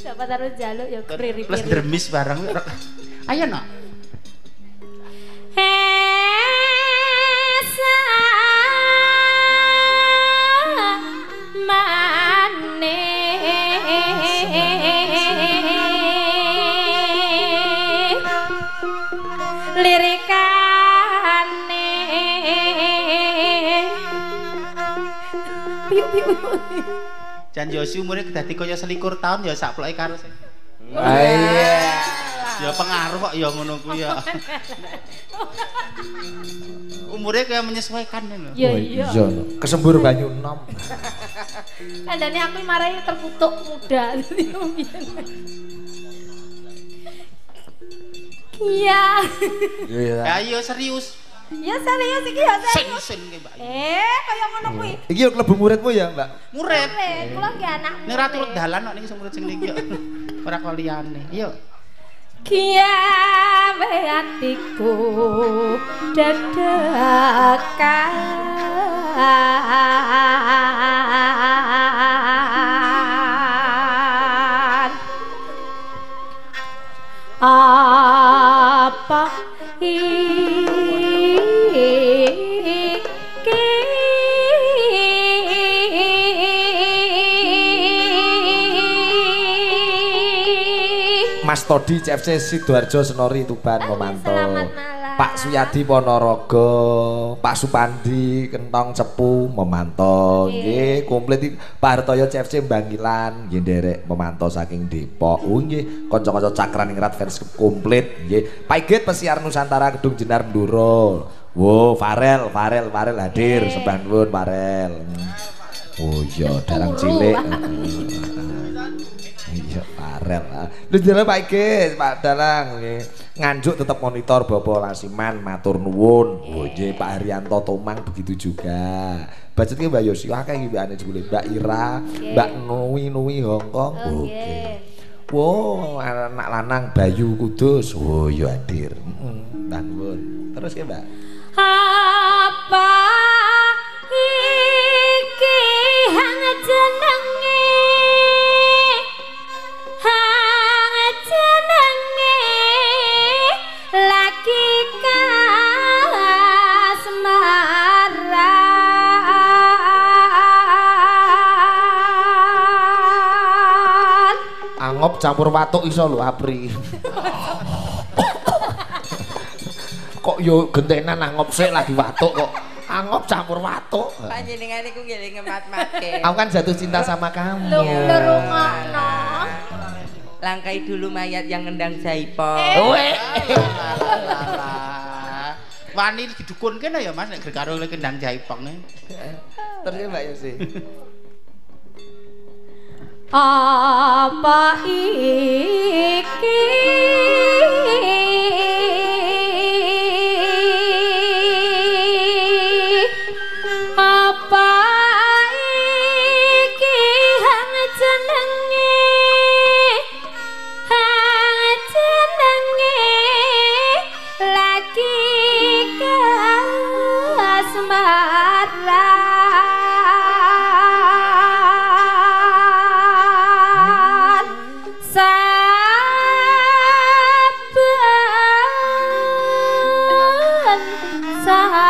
Dapat harus jaluk ya kriri. Plus dermis bareng. Ayo no. Lirikane Jan Yosi umure dadi kaya 21 tahun ya sak ploke karo sing. Iya. Ya pengaruh kok ya ngono kuwi ya. Umure kaya menyesuaikan lho. Ya iya. Kesembur banyu enom. Kandane aku marai terkutuk muda. Iya. Ayo serius. Ya serius iki ya serius. Sing iki, Mbak. Kaya ngono kuwi. Iki yo klebu muridmu ya, Mbak? Murid. Kula nggih anak. Nek ra turut dalan kok niki sing murid sing niki. Ora kok liyane. Yo. Kiawe atiku deg-degan apa Mas Todi CFC Sidoarjo Senori Tuban memantau. Selamat malam. Pak Suyadi Ponorogo, Pak Supandi Kentong Cepu memantau. Nggih, komplit Pak Hartoyo CFC Bangkilan nggih nderek memantau saking Depok. Nggih, kanca-kanca Cakran Ningrat fans komplit nggih. Pak Igit pesiar Nusantara Gedung Jenar Nduro. Wo, Farel hadir sembah nuwun Farel. Oh iya, dalang cilik. Iya, Farel. Lho jare Pak Igit, Pak Dalang nggih. Nganjuk tetap monitor Bapak Lasiman matur nuwun. Oh nggih, Pak Haryanto Tomang begitu juga. Budgetnya Mbak Yosi akeh iki mbakane jebule Mbak Ira, Mbak Nuwi Hongkong. Oke. Wow, anak lanang Bayu Kudus. Oh iya hadir. Mbak nuwun. Terus ya, Mbak. apa iki hang jenenge lagi kasmaran Angop campur watuk iso lho Apri. Kok yo gentenan angop sik lagi watuk kok. Angop campur watuk. Panjenengan iku nggih ngemat-matke. Aku kan jatuh cinta sama kamu. Lurungokno. Langkai dulu mayat yang ngendang jaipong. Wani didukunke ya Mas nek karo kendang jaipong. Terus ya Mbak Yosi. Apa iki apa iki hang jenenge lagi kasmaran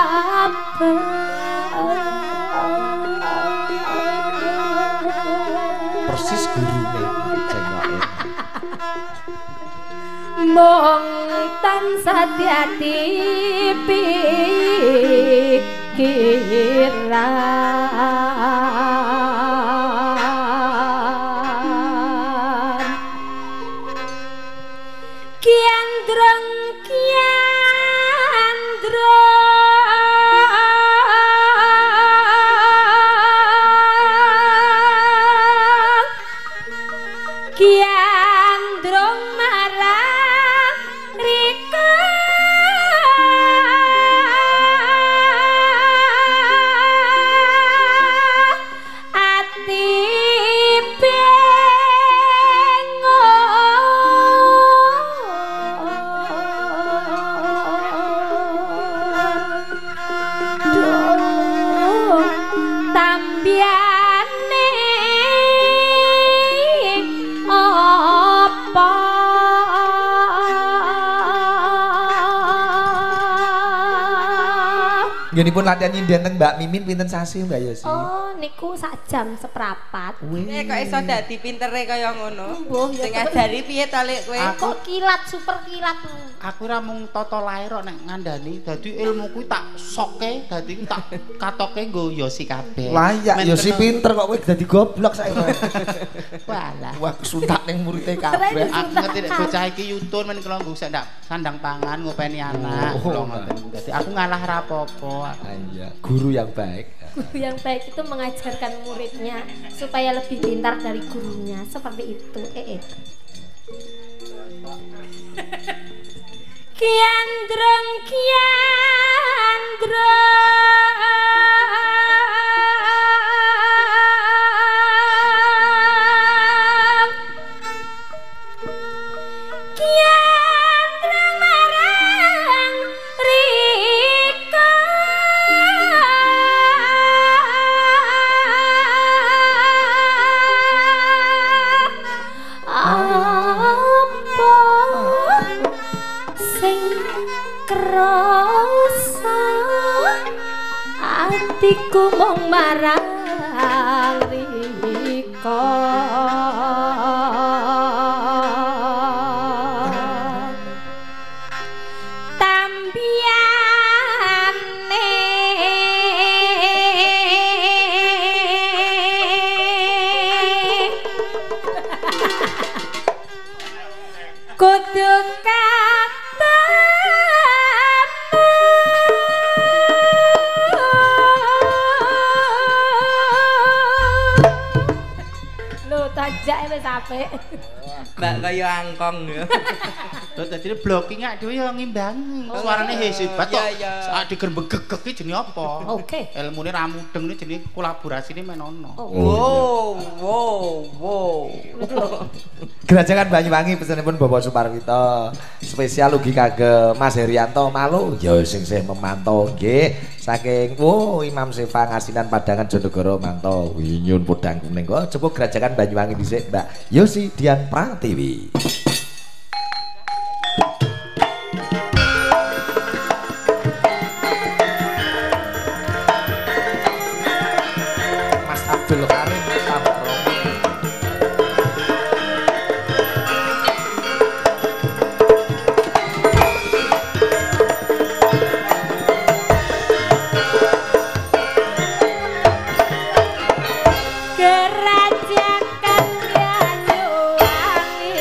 saben Persis gurune cengoke. mong tansah ati pikiran kiandrong kiandrong marang rika ati tambiane apa Nggih latihan nyinden teng Mbak Mimin pinten sasi Mbak Yosi? oh niku sak jam seprapat Kok iso dadi pintere kaya ngono? Mbuh, ya Sing ngajari piye to Lek kowe? kok kilat super kilat Aku ora mung tata lair kok nek ngandani, dadi ilmu kuwi tak soke, dadi tak katoke nggo Yosi kabeh. Lah ya Yosi pinter kok kowe dadi goblok saiki. Walah. Wah kesuntak ning muridé kabeh. Aku ngerti nek bocah iki yutun men kula nggo ndak sandang pangan ngopeni anak. Kula ngoten. Dadi aku ngalah ra apa-apa. Iya, guru yang baik. guru yang baik itu mengajarkan muridnya supaya lebih pintar dari gurunya seperti itu Kiandreng marang Rika apa sing krasa atiku mung marang Rika kudu lho tajake wis apik mbak kaya angkong ya Lho dadi blocking ak dhewe ya ngimbangi. Suarane hebat kok. Sak digerbegek iki jenenge apa? Oke. Ilmune ra mudeng iki jenenge kolaborasine men ono. Wow. Gerajakan Banyuwangi pesenipun Bapak Suparwito. Spesial ugi kagem Mas Herianto Malu ya sing sih memantau nggih. Saking Imam Sefa ngasinan Padangan Jonegoro mantau. Nyun podang kuning kok coba Gerajakan Banyuwangi dhisik Mbak Yosi Dian Pratiwi. Mas Abdul Karim Tambak Romi. Gerajakan Banyuwangi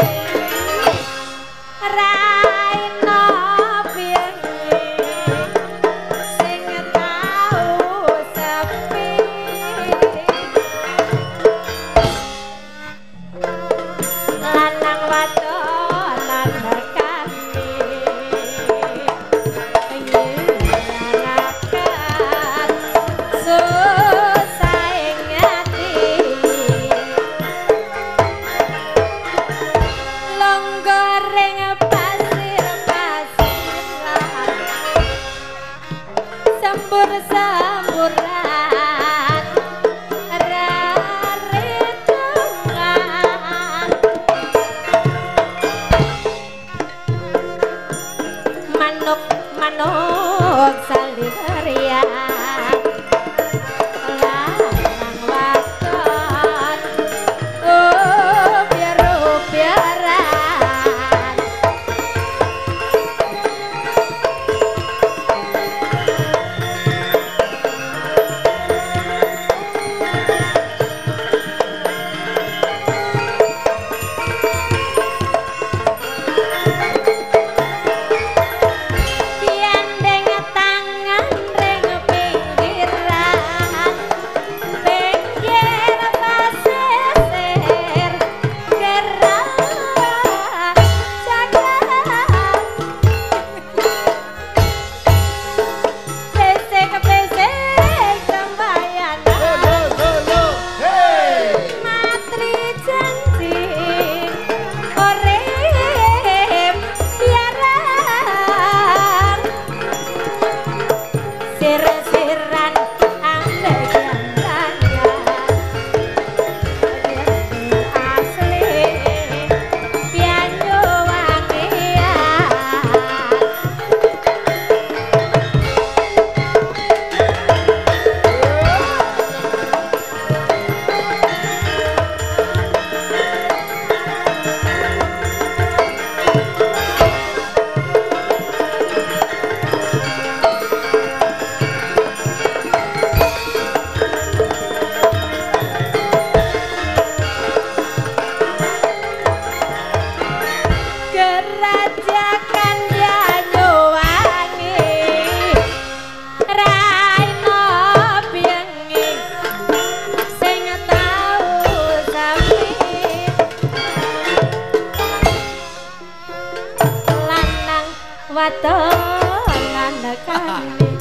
wadon kali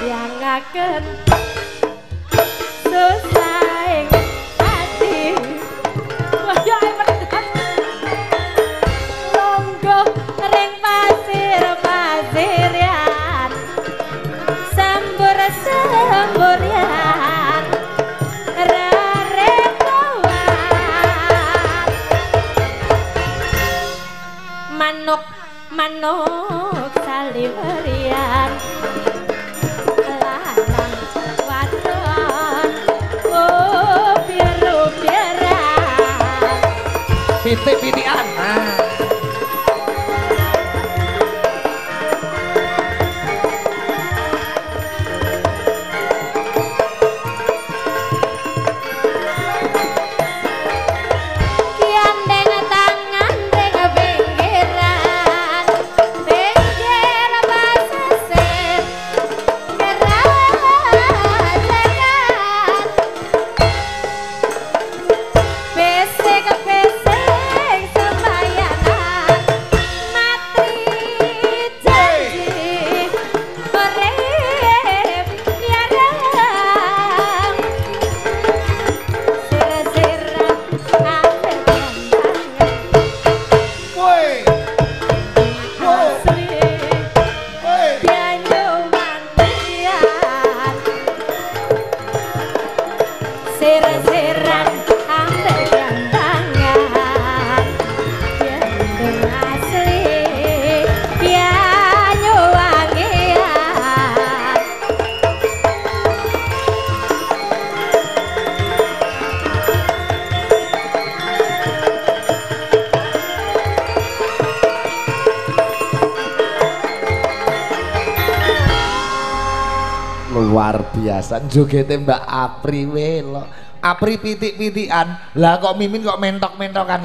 yang akan susah hati kaya longgo ring pasir-pasirian sembur-semburian rerekuan manuk saliwerian lanang wadon biru-biran pitik-pitikan luar biasa jogete Mbak Apri welo Apri pitik-pitikan lah kok Mimin kok mentok-mentokan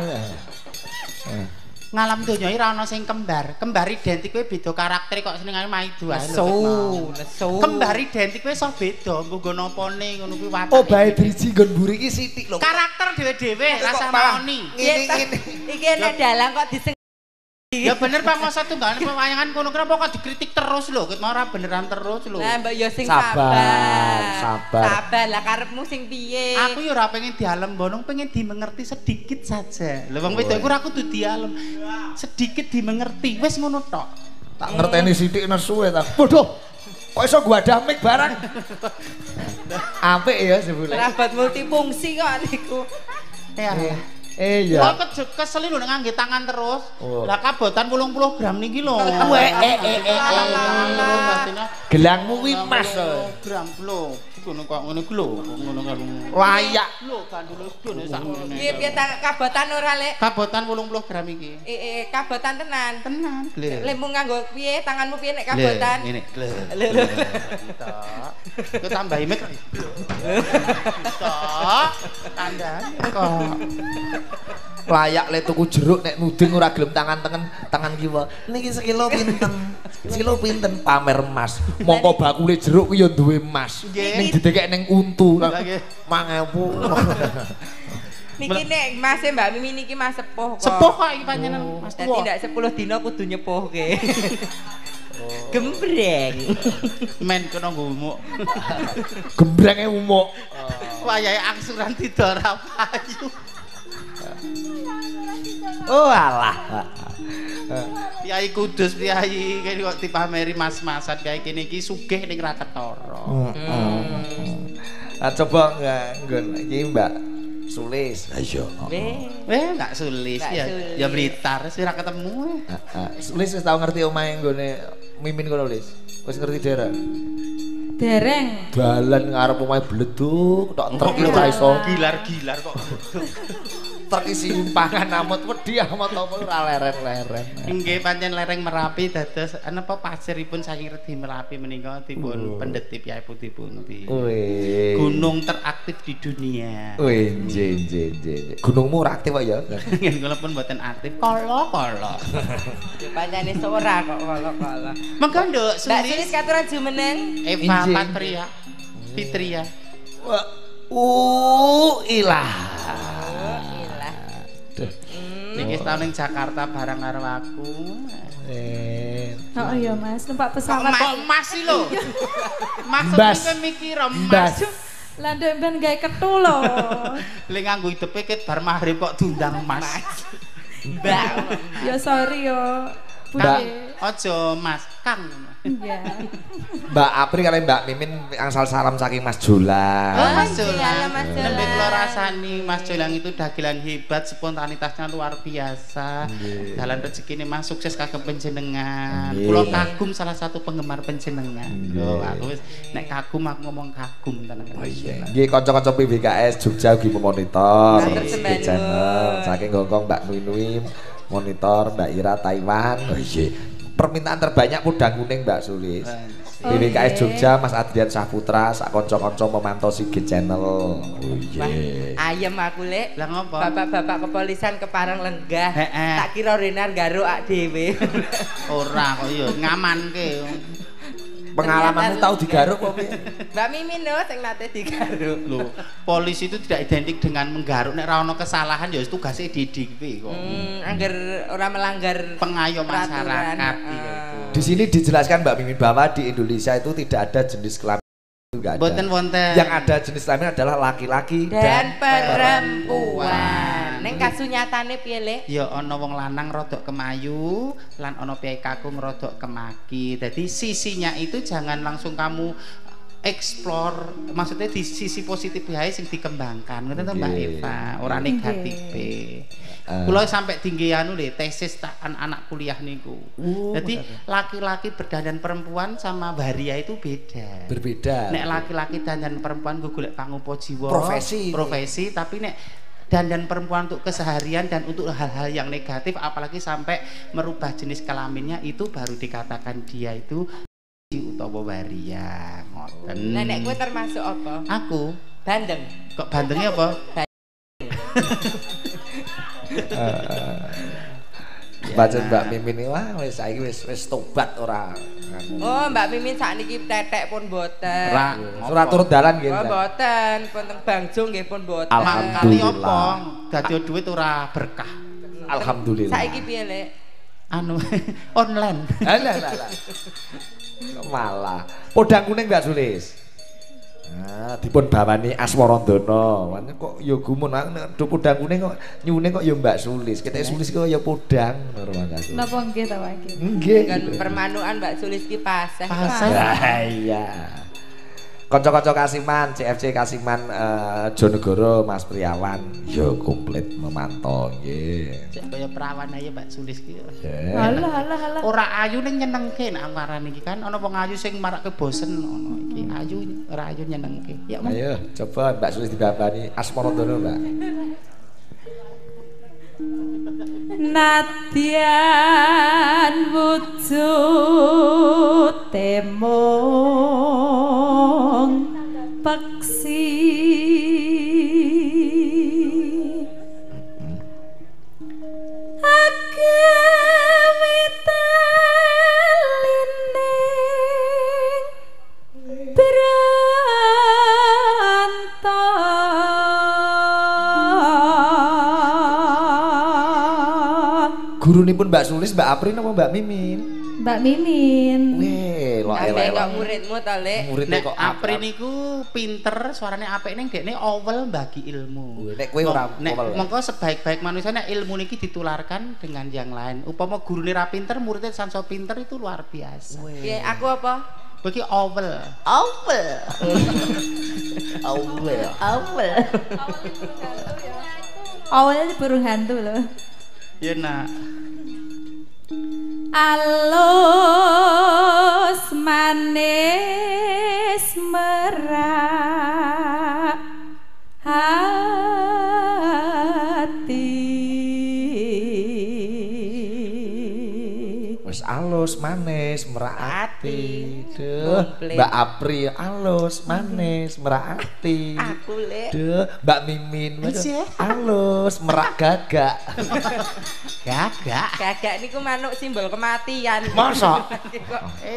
ngalam donya iki ra ana sing kembar identik kowe beda karakter kok senengane maidu ae nesu kembar identik kowe iso beda nggo napane ngono kuwi watake oh bae driji nggon mburi iki sithik lho karakter dhewe-dhewe rasa mawoni iki nek dalang kok diseng ya bener Pak masa tunggalan pewayangan kono kenapa kok dikritik terus lho ket ora beneran terus lho nah mbak ya sing sabar lah karepmu sing piye aku ya ora pengen dialem bonong pengen dimengerti sedikit saja lho wong wedok iku ora kudu dialem sedikit dimengerti wis ngono tok tak ngerteni sithik nesuwe ta bodoh kok iso gwadah mic barang apik ya sebule kerabat multifungsi kok niku iya kok kesel lho ngangge tangan terus lah kabotan 80 gram niki lho gelangmu kuwi mas gram lho ngono kok ngene ku lho ngono karo layak lho gandul dene sak ngene piye kabotan ora lek kabotan 80 gram iki kabotan tenan gleh lemu nganggo piye tanganmu piye nek kabotan ngene gleh kok tambahi mic tok tandane kok layak le tuku jeruk nek nuding ora gelem tangan kiwa niki sekilo pinten pamer emas mongko bakule jeruk ku ya duwe emas ning didekek ning untu 5.000 niki nek Mas Mbak Mimi niki Mas sepuh kok sepuh kok iki panjenengan Mas dadi ndak 10 dina kudu nyepuhke gembreng men kono ngumuk gembrenge umuk wayahe angsuran didora payu oh alah Piai Kudus piai kene kok dipameri mas-masan kaya kene iki sugih ning ra ketara coba nggon iki Mbak Sulis ayo enggak sulis ya Blitar wis ora ketemu Sulis wis tau ngerti omahe nggone Mimin kono Lis wis ngerti daerah dereng dalan ngarep omahe bleduk tok truk iki ora iso gilar-gilar kok truk isi simpangan amot wedi amot apa ora leren-leren nggih pancen lereng Merapi dados napa pasiripun saking redi Merapi menika dipun pendhet Piai Putih Punti gunung teraktif di dunia nggih gunungmu ora aktif kok ya nggih kula pun mboten aktif kala-kala ya pancene ora kok kala-kala mengko nduk Sulis katuran jumeneng Eva Patria Fitria Iki tau ning Jakarta bareng karo aku. Oh iya Mas, numpak pesawat kok Mas iki lho. Maksudnya mikir Mas. Lah ndek ben gawe kethu lho. Lek nganggo hidepe ket bar magrib kok diundang Mas. Mbak. Ya sorry yo. Kang, ojo Mas, Kang. Iya. Mbak Apri kali Mbak Mimin angsal salam saking Mas Jolang. Oh Mas Jolang. Iya, Mas Jolang. Nembe kula rasani Mas Jolang itu dagelan hebat, spontanitasnya luar biasa. Dalan rezekine Mas sukses kagem panjenengan. Kula kagum salah satu penggemar panjenengan. Lho, aku wis nek kagum aku ngomong kagum tenan. Oh iya. Nggih kanca-kanca PBKS Jogja ugi memonitor. Nggih channel saking Hongkong Mbak Nui monitor Mbak Ira Taiwan. Oh iya. Permintaan terbanyak udang kuning Mbak Sulis. BBKS Jogja Mas Adrian Saputra sak kanca-kanca memantau Sigit channel. Oh iya. Ayem aku lek. Lah ngopo? Bapak-bapak kepolisian kepareng lenggah. Heeh. Tak kira Renar garuk ak dhewe. Ora kok iya ngamanke. Pengalamanmu tahu digaruk kok piye? Mbak Mimin lho sing nate digaruk. Lho, polisi itu tidak identik dengan menggaruk nek ora ono kesalahan ya tugasnya didik kuwi kok. Angger ora melanggar Pengayom peraturan. masyarakat itu. Di sini dijelaskan Mbak Mimin bahwa di Indonesia itu tidak ada jenis kelamin itu enggak ada. Wonten-wonten. Yang ada jenis kelamin adalah laki-laki dan perempuan. Neng kasunyatane piye Le? Ya ana wong lanang rodok kemayu lan ana piye kakung rodok kemaki. Jadi sisinya itu jangan langsung kamu explore, maksudnya di sisi positif wae sing dikembangkan. Ngoten to Mbak Eva, ora negatif. Kula sampai tinggi anu le tesis anak kuliah niku. Jadi laki-laki berdandan perempuan sama waria itu beda. Berbeda. Nek laki-laki dandan perempuan gue golek pangupa jiwa. Profesi, tapi nek dandan perempuan untuk keseharian dan untuk hal-hal yang negatif apalagi sampai merubah jenis kelaminnya itu baru dikatakan dia itu utawa waria. Ngoten. Nenek gue termasuk apa? Aku bandeng. Kok bandengnya apa? Baca Mbak Mimin ini wah wis saiki wis tobat ora. Oh, Mbak Mimin sakniki tetek pun boten. Ora turut dalan nggih. Oh, boten, pun teng Bangjo nggih pun boten. Alhamdulillah. Dadi duit ora berkah. Alhamdulillah. Saiki piye, Lek? Anu online. Alah. Malah podang kuning Mbak Sulis. Nah, dipun bawani Aswarandana. Kok ya gumun nek podang kuning kok nyune kok ya Mbak Sulis. Ketek Sulis kok ya podang ngono mangkat. Napa nggih ta Pak? Nggih. Kan permanukan Mbak Sulis ki pasah. Lah iya. Kanca-kanca Kasiman, CFC Kasiman Jonegoro Mas Priawan ya komplit memantau nggih. Cek kaya perawan aja Mbak Sulis ki. Halah. Ora ayu ning nyenengke nek amarane iki kan ana wong ayu sing marake bosen ono iki ayu ora ayu nyenengke. Ya ayo coba Mbak Sulis dibabani Asmarandana Mbak. Nadyan wujud temong peksi Gurunipun Mbak Sulis, Mbak Apri napa Mbak Mimin? Mbak Mimin. Weh, lho elek kok muridmu to, Lek. Nek Apri niku pinter, suarane apik ning dekne awel bagi ilmu. Nek kowe ora nek mengko sebaik-baik manusia nek ilmu niki ditularkan dengan yang lain. Upama gurune ra pinter, muridnya sanso pinter itu luar biasa. Piye, aku apa? Bagi awel. Awalnya burung hantu loh. Ya nak. Alus manis merak hati. Wis alus manis merak ati. Duh, Mbak Apri alus, manis, merak ati. Aku lek. Duh, Mbak Mimin alus, merak gagak. Gagak niku manuk simbol kematian. Masa?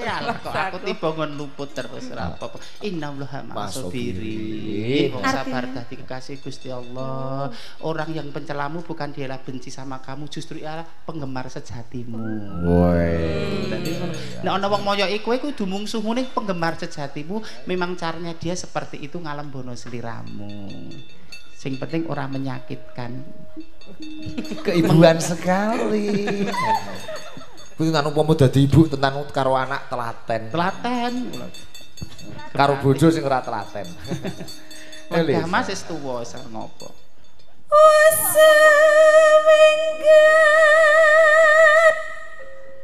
Alah kok aku tiba ngon luput terus ora apa-apa. Innallaha ma'as-sabirin. Wong sabar dadi kekasih Gusti Allah. Orang yang pencelamu bukan dialah benci sama kamu, justru ialah penggemar sejatimu. Woi. Nek ana wong moyoki kowe kudu mungsuhmu ning penggemar sejatimu, memang caranya dia seperti itu ngalembono sliramu. Sing penting ora menyakitkan. Keibuan sekali. Kuwi kan umpama dadi ibu tenan karo anak telaten. Karo bojo sing ora telaten. Wah, Mas wis tuwa wis ngopo. Seminggat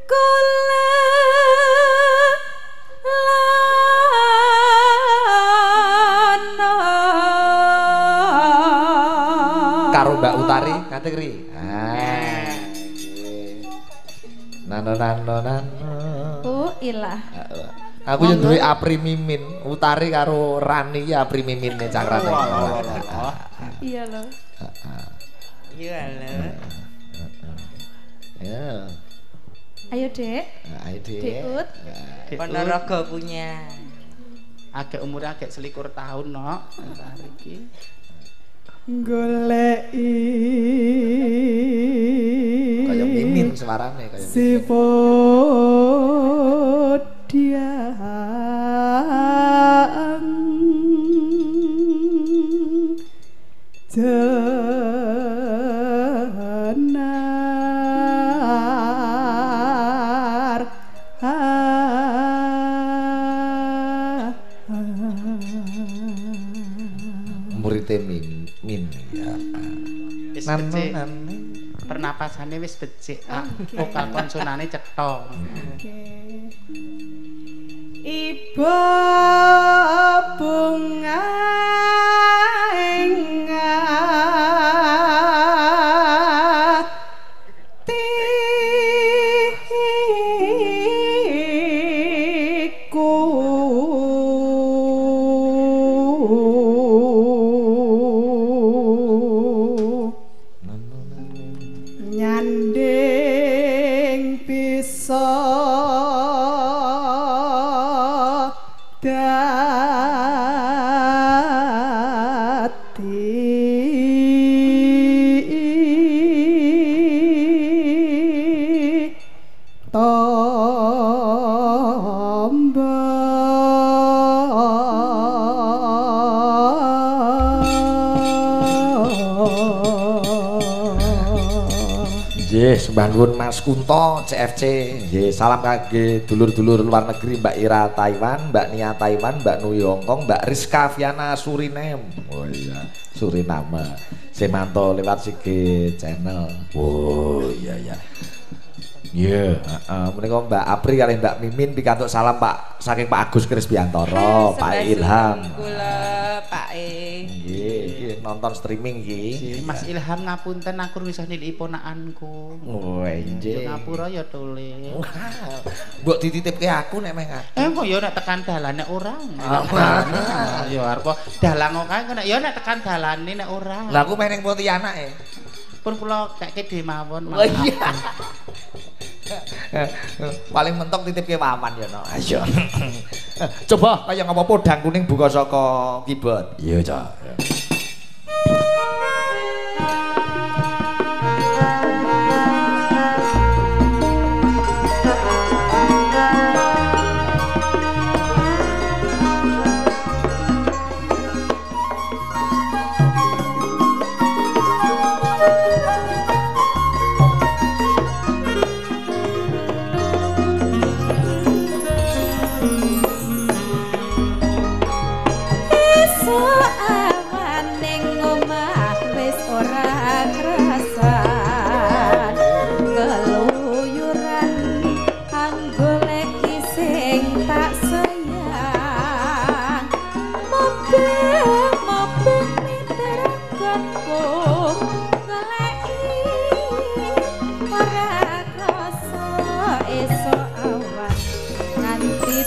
kula karo Mbak Utari ngate kri. Nano. Oh ilah. Aku yo duwe Apri Mimin, Utari karo Rani ya Apri Mimine cakrane. Iya lho. Iya lho. Ya. Ayo, Dek. Ayo, Dek. Dekut. Ponorogo punya. Agak umurnya agak 21 tahun, no. Iki. Goleki. Kayak Mimin suarane kayak. Diang jenar muridé Min ya. Wis becik. Pernapasane wis becik. Vokal konsonane cetha. Iba bunga nyanding bisa Sembah nuwun Mas Kunto CFC. Nggih, salam kangge dulur-dulur luar negeri, Mbak Ira Taiwan, Mbak Nia Taiwan, Mbak Nui Hongkong, Mbak Rizka Viana Suriname. Oh iya, Suriname. Semanto lewat Sige channel. Oh iya ya. Iya, menika Mbak Apri kali Mbak Mimin pikantuk salam Pak saking Pak Agus Krisbiantoro, Pak Ilham. Kula Pak E. Nggih, nonton streaming iki. Mas Ilham ngapunten aku iso niliki ponakanku. Oh, nggih. Ngapura ya tole. Mbok dititipke aku nek meh ngaku. Kok ya nek tekan dalane ora. Ya arep dalang kok kae nek ya nek tekan dalane nek ora. Lah aku meh ning Pontianak e. Pun kula kake dhewe mawon. Oh iya. Paling mentok titipke Wawan ya no. Ayo. Coba kaya ngapa podang kuning buka saka keyboard. Iya, Cak. Nganti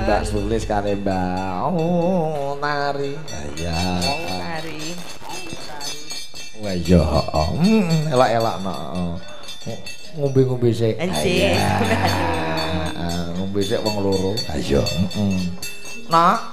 Mbak Sulis kare Mbak. Oh, nari. Ya. Nari. Wah iya, elak-elak ngombe-ngombe sik. Anjir. Ngombe sik wong loro. Ayo, Nak.